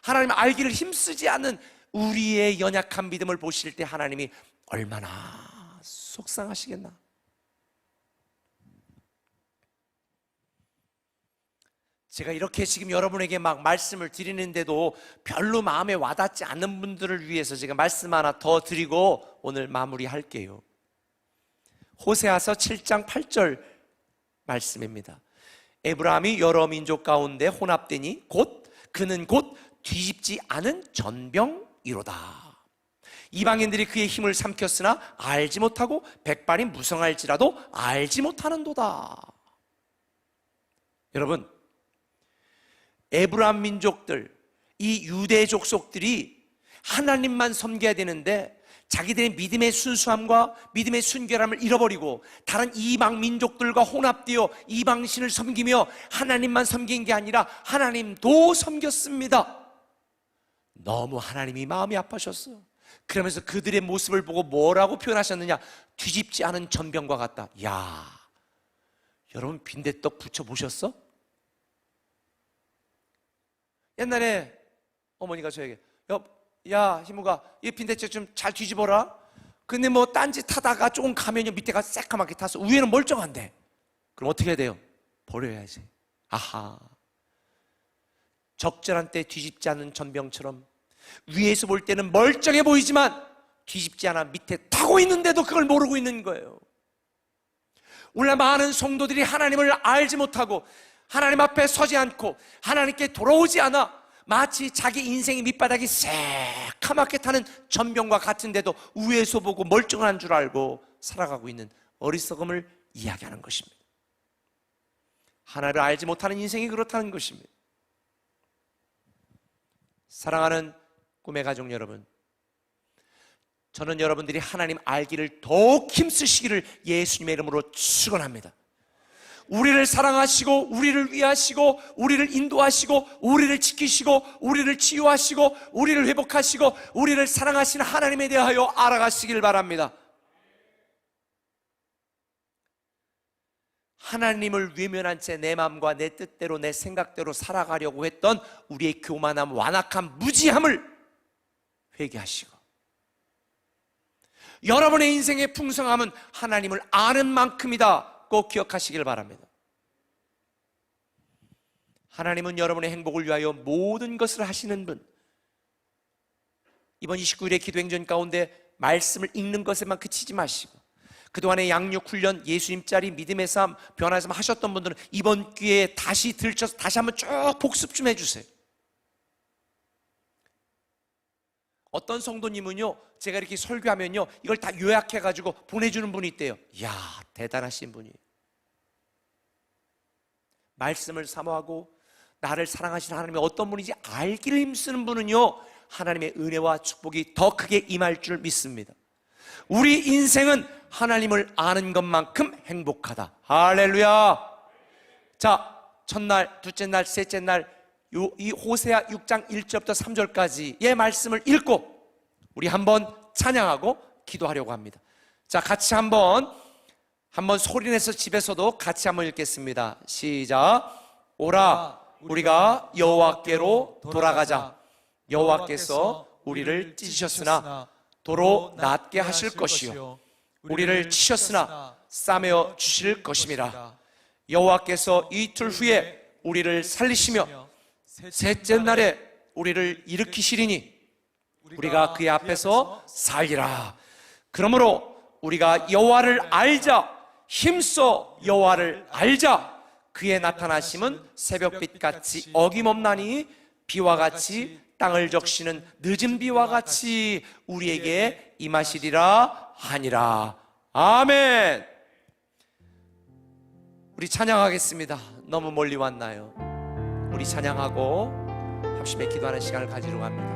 하나님을 알기를 힘쓰지 않는 우리의 연약한 믿음을 보실 때 하나님이 얼마나 속상하시겠나. 제가 이렇게 지금 여러분에게 막 말씀을 드리는데도 별로 마음에 와닿지 않는 분들을 위해서 제가 말씀 하나 더 드리고 오늘 마무리할게요. 호세아서 7장 8절 말씀입니다. 에브라함이 여러 민족 가운데 혼합되니 그는 곧 뒤집지 않은 전병이로다. 이방인들이 그의 힘을 삼켰으나 알지 못하고 백발이 무성할지라도 알지 못하는도다. 여러분, 에브라임 민족들, 이 유대 족속들이 하나님만 섬겨야 되는데 자기들의 믿음의 순수함과 믿음의 순결함을 잃어버리고 다른 이방 민족들과 혼합되어 이방신을 섬기며 하나님만 섬긴 게 아니라 하나님도 섬겼습니다. 너무 하나님이 마음이 아파셨어. 그러면서 그들의 모습을 보고 뭐라고 표현하셨느냐? 뒤집지 않은 전병과 같다. 야, 여러분 빈대떡 부쳐보셨어? 옛날에 어머니가 저에게 야 희무가 이 빈대떡 좀 잘 뒤집어라. 근데 뭐 딴짓 하다가 조금 가면요 밑에가 새까맣게 타서 위에는 멀쩡한데 그럼 어떻게 해야 돼요? 버려야지. 아하, 적절한 때 뒤집지 않는 전병처럼 위에서 볼 때는 멀쩡해 보이지만 뒤집지 않아 밑에 타고 있는데도 그걸 모르고 있는 거예요. 오늘 많은 성도들이 하나님을 알지 못하고 하나님 앞에 서지 않고 하나님께 돌아오지 않아 마치 자기 인생의 밑바닥이 새카맣게 타는 전병과 같은데도 위에서 보고 멀쩡한 줄 알고 살아가고 있는 어리석음을 이야기하는 것입니다. 하나님을 알지 못하는 인생이 그렇다는 것입니다. 사랑하는 꿈의 가족 여러분, 저는 여러분들이 하나님 알기를 더욱 힘쓰시기를 예수님의 이름으로 축원합니다. 우리를 사랑하시고 우리를 위하시고 우리를 인도하시고 우리를 지키시고 우리를 치유하시고 우리를 회복하시고 우리를 사랑하시는 하나님에 대하여 알아가시길 바랍니다. 하나님을 외면한 채 내 마음과 내 뜻대로 내 생각대로 살아가려고 했던 우리의 교만함, 완악함, 무지함을 회개하시고 여러분의 인생의 풍성함은 하나님을 아는 만큼이다. 꼭 기억하시길 바랍니다. 하나님은 여러분의 행복을 위하여 모든 것을 하시는 분. 이번 29일의 기도행전 가운데 말씀을 읽는 것에만 그치지 마시고 그동안의 양육 훈련, 예수님 자리, 믿음의 삶, 변화의 삶 하셨던 분들은 이번 기회에 다시 들춰서 다시 한번 쭉 복습 좀 해주세요. 어떤 성도님은요, 제가 이렇게 설교하면요 이걸 다 요약해가지고 보내주는 분이 있대요. 이야, 대단하신 분이에요. 말씀을 사모하고 나를 사랑하시는 하나님이 어떤 분인지 알기를 힘쓰는 분은요 하나님의 은혜와 축복이 더 크게 임할 줄 믿습니다. 우리 인생은 하나님을 아는 것만큼 행복하다. 할렐루야. 자, 첫날, 둘째 날, 셋째 날 이 호세아 6장 1절부터 3절까지의 말씀을 읽고 우리 한번 찬양하고 기도하려고 합니다. 자, 같이 한번 소리내서 집에서도 같이 한번 읽겠습니다. 시작. 오라 우리가 여호와께로 돌아가자. 여호와께서 우리를 찢으셨으나 도로 낫게 하실 것이요 우리를 치셨으나 싸매어 주실 것임이라. 여호와께서 이틀 후에 우리를 살리시며 셋째 날에 우리를 일으키시리니 우리가 그의 앞에서 살리라. 그러므로 우리가 여호와를 알자. 힘써 여호와를 알자. 그의 나타나심은 새벽빛같이 어김없나니 비와 같이 땅을 적시는 늦은 비와 같이 우리에게 임하시리라 하니라. 아멘. 우리 찬양하겠습니다. 너무 멀리 왔나요? 우리 찬양하고 합심에 기도하는 시간을 가지러 갑니다.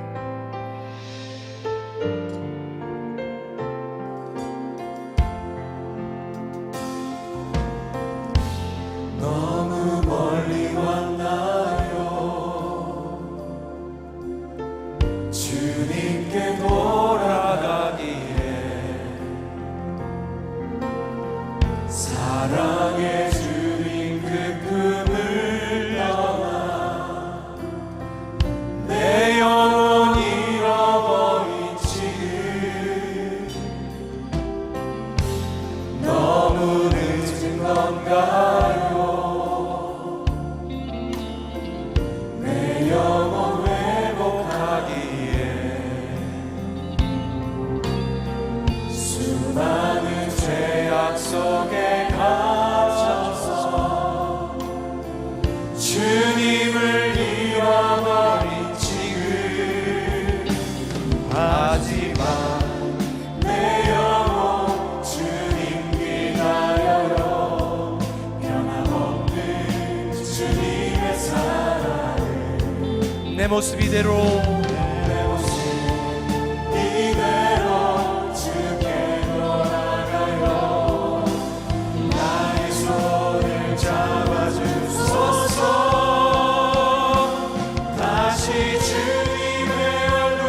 너무 멀리 왔나요? 주님께 돌아가기에 사랑의 주님 그 품을 떠나 내 영혼 잃어버린 지금 너무 늦은 건가요? 내 영혼 회복하기에 수많은 죄악 속에 갇혀서 주님을 잃어버린 지금 하지만 내 영혼 주님 기다려요. 변함없는 주님의 사랑을 내 모습 이대로 내 모습 이대로 주께 돌아가요. 나의 손을 잡아주소서. 다시 주님의 얼굴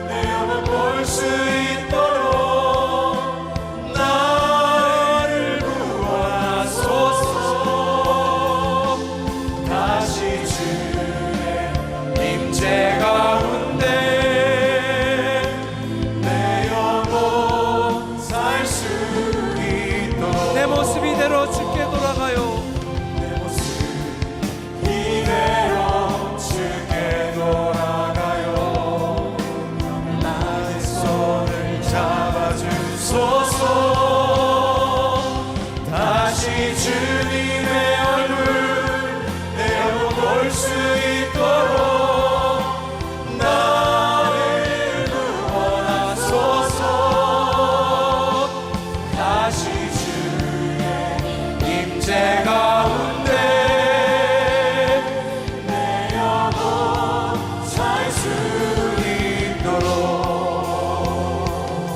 내 영혼 볼 수 있도록 나를 구원하소서. 다시 주의 임재 가운데 내 영혼 살 수 있도록 내 모습 이대로 주께 돌아가요. 내 모습 이대로 주께 돌아가요. 나의 손을 잡아주소서. 다시 주님의 얼굴 내 영혼 볼 수 있도록 나를 구원하소서. 다시 주의 임재 가운데 내 영혼 살 수 있도록.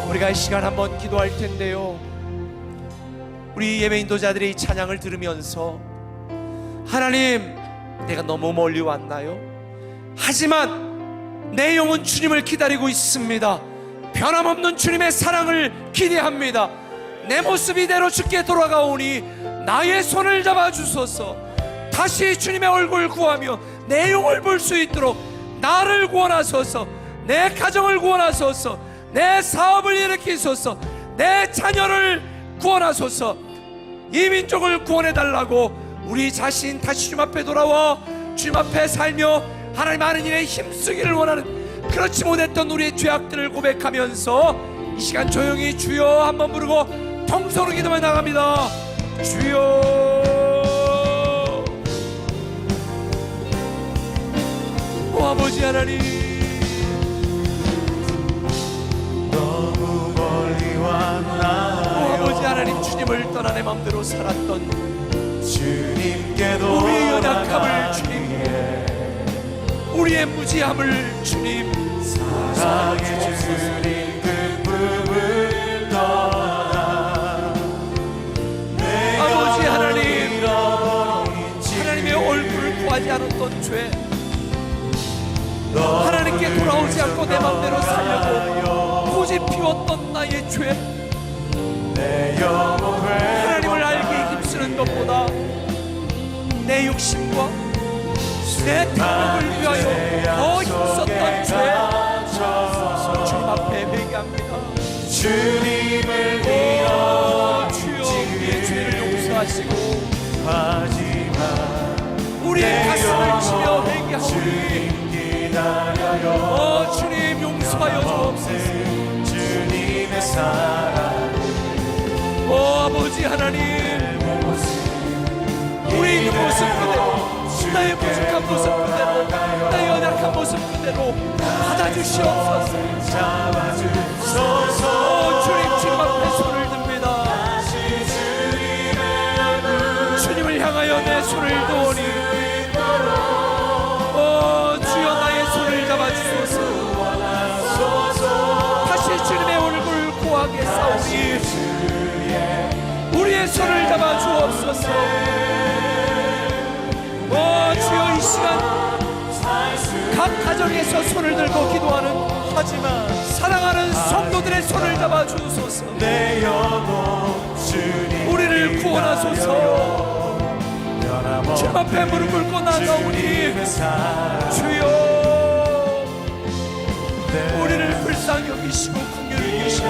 우리가 이 시간 한번 기도할 텐데요, 우리 예배 인도자들의 이 찬양을 들으면서 하나님, 내가 너무 멀리 왔나요? 하지만 내 영혼 주님을 기다리고 있습니다. 변함없는 주님의 사랑을 기대합니다. 내 모습 이대로 주께 돌아가오니 나의 손을 잡아주소서. 다시 주님의 얼굴 구하며 내 영혼을 볼 수 있도록 나를 구원하소서. 내 가정을 구원하소서. 내 사업을 일으키소서. 내 자녀를 구원하소서. 이 민족을 구원해달라고 우리 자신 다시 주님 앞에 돌아와 주님 앞에 살며 하나님 아는 일에 힘쓰기를 원하는, 그렇지 못했던 우리의 죄악들을 고백하면서 이 시간 조용히 주여 한번 부르고 통성으로 기도해 나갑니다. 주여. 오 아버지 하나님, 너무 멀리 왔나요? 오 아버지 하나님, 주님을 떠나 내 맘대로 살았던 주님께도 우리의 연약함을 주님, 우리의 무지함을 주님, 사랑의 주님 그 품을 떠나 내 아버지 영혼 하나님, 잃어버린 지금 하나님의 얼굴을 구하지 않았던 죄, 하나님께 돌아오지 않고 내 맘대로 살려고 고집 피웠던 나의 죄, 내 영혼을 하나님을 알기 힘쓰는 것보다 내 욕심과 내 탐욕을 위하여 더 힘썼던 죄, 주님 앞에 회개합니다. 주님을 오 주여, 우리의 죄를 용서하시고 하지만 우리의 가슴을 치며 회개하오니 기다려요. 오 주님 용서하여 주옵소서. 주님의 사랑 오 아버지 하나님, 우리 있는 모습 그대로, 나의 부족한 모습 그대로, 나의 연약한 연약한 모습 그대로 받아주시옵소서. 주님, 주님 앞에 손을 듭니다. 주님을 향하여 내 손을 드오니 주여 나의 손을 잡아주소서. 다시 주님의 얼굴 고하게 싸우니 우리의 손을 잡아주옵소서. 주여 이 시간 각 가정에서 손을 들고 기도하는 하지만 사랑하는 성도들의 손을 잡아주소서. 내 영혼 우리를 구원하소서. 주님 앞에 무릎 꿇고 나가오니 주여 우리를 불쌍히 여기시고 긍휼히 여기시고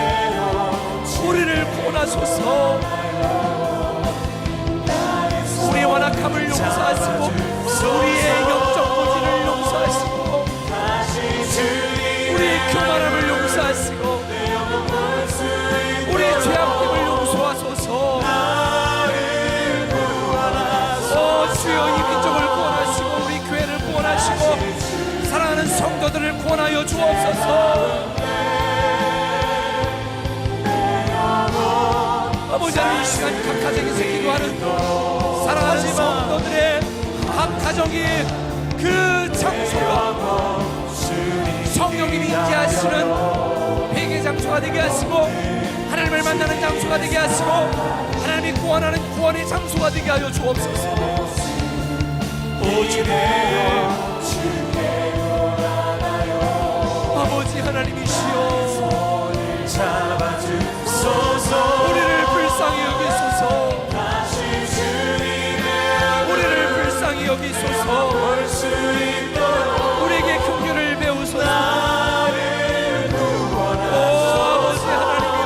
우리를 구원하소서. 우리의 완악함을 용서하시고 우리의 영적 무지를 용서하시고 우리의 교만함을 용서하시고 우리의 죄악됨을 용서하소서. 주여 이 민족을 구원하시고 우리 교회를 구원하시고 사랑하는 성도들을 구원하여 주옵소서. 아버지 하나님, 이 시간 각 가정에서 기도하는 사랑하는 성도들의 각 가정이 그 장소가 성령님이 인지하시는 회개 장소가 되게 하시고 하나님을 만나는 장소가 되게 하시고 하나님이 구원하는 구원의 장소가 되게 하여 주옵소서. 아버지 하나님이시여 우리를 불쌍히 여기소서. 우리를 불쌍히 여기소서. 우리에게 긍휼을 배우소서. 아버지 하나님이여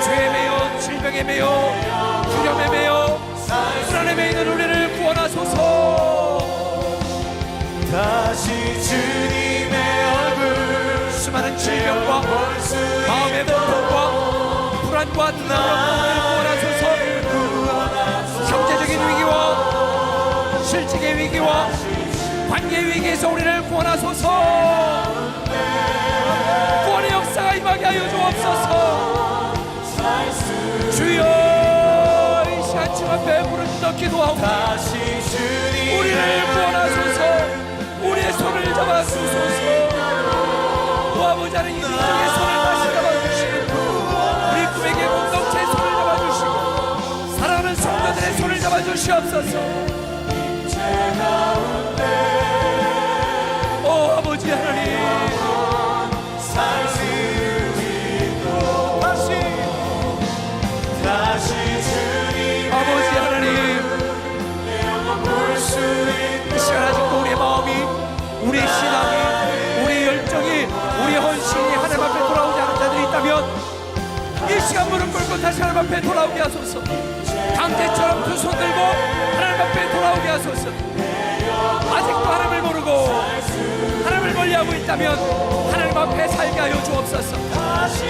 죄에 매여 질병에 매여 두려움에 매여 불안에 매여 있는 우리를 구원하소서. 다시 주님의 얼굴 수많은 질병과 마음의 고통과 불안과 두려움을 구원하소서. 경제적인 위기와 실직의 위기와 관계의 위기에서 우리를 구원하소서. 구원의 역사가 임하게 하여 주옵소서. 주여 이 시간 주 앞에 무릎 기도하오니 우리를 구원하소서. 우리의 손을 잡아주소서. 아버지 하나님, 이 민족의 손을 다시 잡아주시고 우리 꿈에게 공동체의 손을 잡아주시고 사랑하는 성도들의 손을 잡아주시옵소서. 아버지 하나님, 아버지 하나님, 이 시간 아직도 우리의 마음이 우리의 신앙이 우리의 열정이 우리의 헌신이 하나님 앞에 돌아오지 않은 자들이 있다면 이 시간 무릎 꿇고 다시 하나님 앞에 돌아오게 하소서. 강제처럼 두 손 들고 하나님 앞에 돌아오게 하소서. 아직도 하나님을 모르고 하나님을 멀리하고 있다면 하나님 앞에 살게 하여 주옵소서.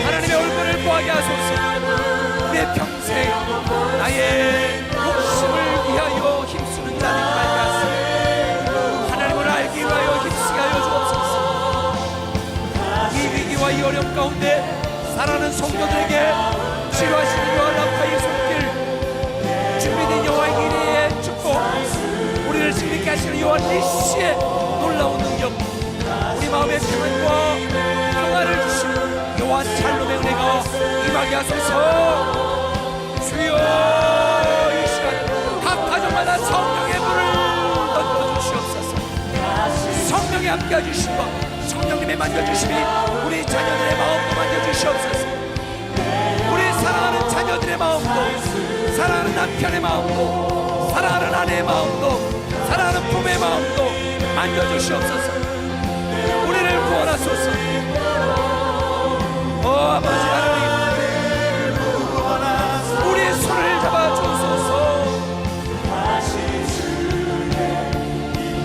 하나님의 얼굴을 보게 하소서. 내 평생 나의 욕심을 위하여 힘쓰는 자들이 말게 하소서. 하나님을 알기 위하여 힘쓰게 하여 주옵소서. 이 위기와 이 어려움 가운데 사랑하는 성도들에게 치료하시는 여호와 라파의 손길, 준비된 여호와의 기리의 축복, 우리를 승리케 하시는 여호와 니시의 놀라운 능력, 우리 마음의 평안과 평화를 주시는 여호와 샬롬의 은혜가 임하게 하소서. 주여 이 시간 각 가정마다 성령의 불을 던져주시옵소서. 성령의 함께해 주심과 성령님의 만져주심이 우리 자녀들의 마음도 만져주시옵소서. 우리 사랑하는 자녀들의 마음도, 사랑하는 남편의 마음도, 사랑하는 아내의 마음도, 사랑하는 부모의 마음도 만져주시옵소서. 우리를 구원하소서. 아버지 하나님, 우리의 손을 잡아주소서.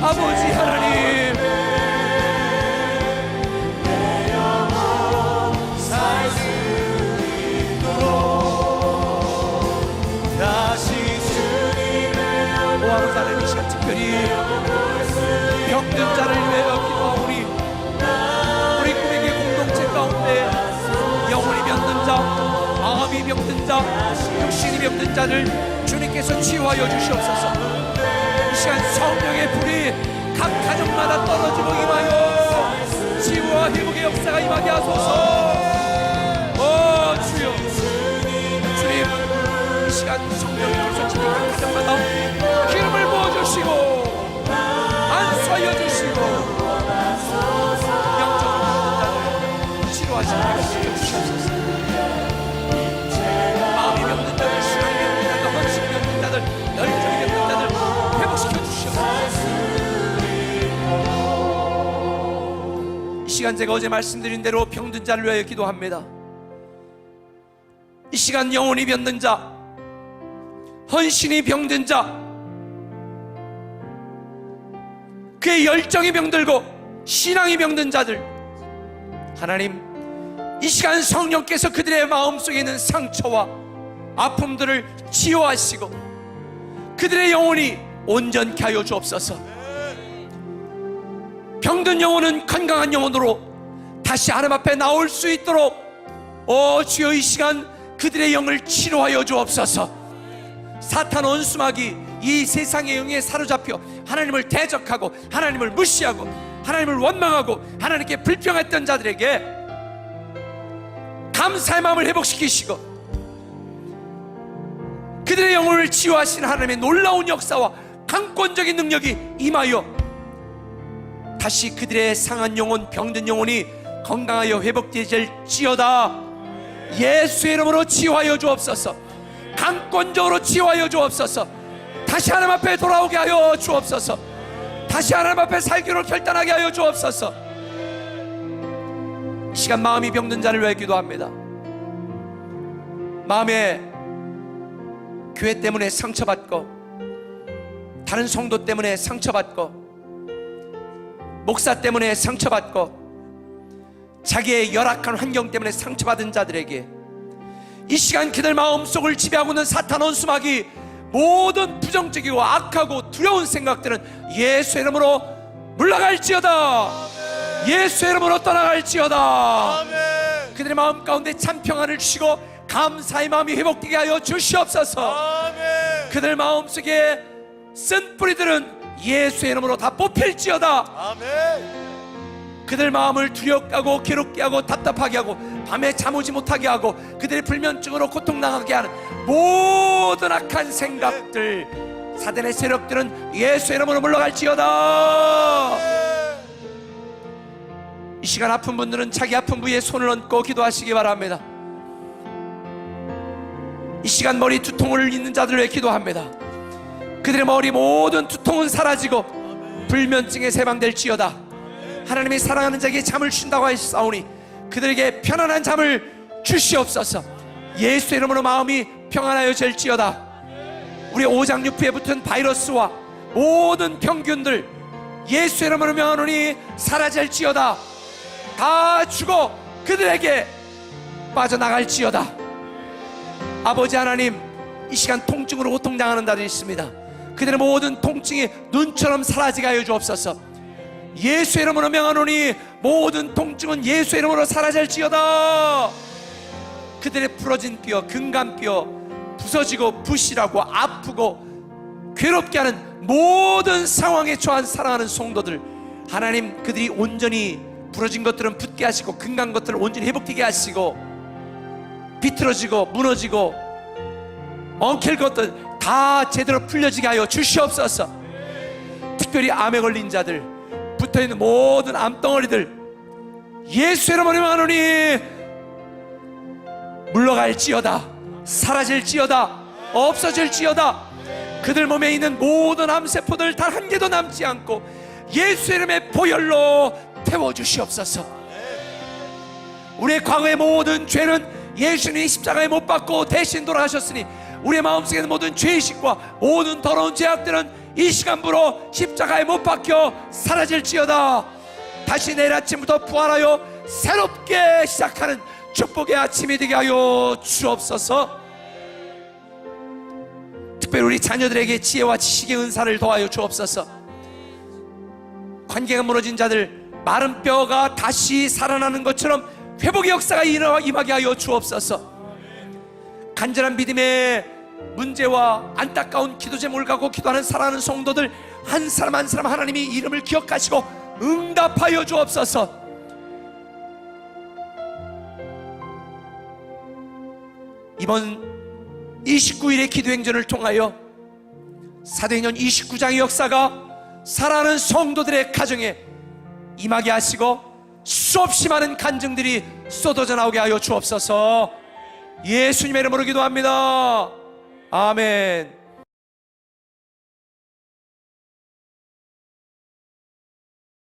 아버지 하나님, 다시 특별히 병든 자를 위하여 기도하오니 우리 꿈에게 공동체 가운데 영혼이 병든 자, 마음이 병든 자, 육신이 병든 자를 주님께서 치유하여 주시옵소서. 이 시간 성령의 불이 각 가정마다 떨어지고 임하여 치유와 회복의 역사가 임하게 하소서. 주여, 주님, 이 시간 성령의 불쏘시니 각 가정마다 기름을 부어주시고 안수하여 주시고 영적으로 병든 자를 치료하시는 주시옵소서. 마음이 병든 자들, 신앙이 병든 자들, 헌신이 병든 자들, 열정이 병든 자들 회복시켜 주시옵소서. 이 시간 제가 어제 말씀드린 대로 병든 자를 위하여 기도합니다. 이 시간 영혼이 병든 자, 헌신이 병든 자, 그의 열정이 병들고 신앙이 병든 자들, 하나님 이 시간 성령께서 그들의 마음속에 있는 상처와 아픔들을 치유하시고 그들의 영혼이 온전케 하여 주옵소서. 병든 영혼은 건강한 영혼으로 다시 하나님 앞에 나올 수 있도록 주여 이 시간 그들의 영을 치료하여 주옵소서. 사탄 원수마귀 이 세상의 영에 사로잡혀 하나님을 대적하고 하나님을 무시하고 하나님을 원망하고 하나님께 불평했던 자들에게 감사의 마음을 회복시키시고 그들의 영혼을 치유하시는 하나님의 놀라운 역사와 강권적인 능력이 임하여 다시 그들의 상한 영혼, 병든 영혼이 건강하여 회복되질지어다. 예수의 이름으로 치유하여 주옵소서. 강권적으로 치유하여 주옵소서. 다시 하나님 앞에 돌아오게 하여 주옵소서. 다시 하나님 앞에 살기로 결단하게 하여 주옵소서. 이 시간 마음이 병든 자를 위해 기도합니다. 마음에 교회 때문에 상처받고 다른 성도 때문에 상처받고 목사 때문에 상처받고 자기의 열악한 환경 때문에 상처받은 자들에게 이 시간 그들 마음속을 지배하고 있는 사탄 원수마귀 모든 부정적이고 악하고 두려운 생각들은 예수의 이름으로 물러갈지어다. 예수의 이름으로 떠나갈지어다. 그들의 마음 가운데 참 평안을 주시고 감사의 마음이 회복되게 하여 주시옵소서. 그들 마음속에 쓴 뿌리들은 예수의 이름으로 다 뽑힐지어다. 그들 마음을 두렵게 하고 괴롭게 하고 답답하게 하고 밤에 잠 오지 못하게 하고 그들의 불면증으로 고통당하게 하는 모든 악한 생각들, 사단의 세력들은 예수의 이름으로 물러갈지어다. 이 시간 아픈 분들은 자기 아픈 부위에 손을 얹고 기도하시기 바랍니다. 이 시간 머리 두통을 있는 자들을 위해 기도합니다. 그들의 머리 모든 두통은 사라지고 불면증에 해방될지어다. 하나님이 사랑하는 자에게 잠을 준다고 하셨사오니 그들에게 편안한 잠을 주시옵소서. 예수의 이름으로 마음이 평안하여 질지어다. 우리 오장육부에 붙은 바이러스와 모든 병균들 예수의 이름으로 명하노니 사라질지어다. 다 죽어 그들에게 빠져나갈지어다. 아버지 하나님, 이 시간 통증으로 고통당하는 자들이 있습니다. 그들의 모든 통증이 눈처럼 사라지게 하여 주옵소서. 예수의 이름으로 명하노니 모든 통증은 예수의 이름으로 사라질지어다. 그들의 부러진 뼈, 근간뼈 부서지고 부실하고 아프고 괴롭게 하는 모든 상황에 처한 사랑하는 성도들, 하나님 그들이 온전히 부러진 것들은 붙게 하시고 근간 것들을 온전히 회복되게 하시고 비틀어지고 무너지고 엉킬 것들 다 제대로 풀려지게 하여 주시옵소서. 특별히 암에 걸린 자들, 붙어있는 모든 암덩어리들 예수의 이름으로 명하노니 물러갈지어다. 사라질지어다. 없어질지어다. 그들 몸에 있는 모든 암세포들 단 한 개도 남지 않고 예수의 이름의 보혈로 태워주시옵소서. 우리의 과거의 모든 죄는 예수님이 십자가에 못 박고 대신 돌아가셨으니 우리의 마음속에 있는 모든 죄의식과 모든 더러운 죄악들은 이 시간부로 십자가에 못 박혀 사라질지어다. 다시 내일 아침부터 부활하여 새롭게 시작하는 축복의 아침이 되게 하여 주옵소서. 특별히 우리 자녀들에게 지혜와 지식의 은사를 더하여 주옵소서. 관계가 무너진 자들, 마른 뼈가 다시 살아나는 것처럼 회복의 역사가 임하게 하여 주옵소서. 간절한 믿음의 문제와 안타까운 기도 제목을 갖고 기도하는 사랑하는 성도들 한 사람 한 사람 하나님이 이름을 기억하시고 응답하여 주옵소서. 이번 29일의 기도행전을 통하여 사도행전 29장의 역사가 사랑하는 성도들의 가정에 임하게 하시고 수없이 많은 간증들이 쏟아져 나오게 하여 주옵소서. 예수님의 이름으로 기도합니다. 아멘.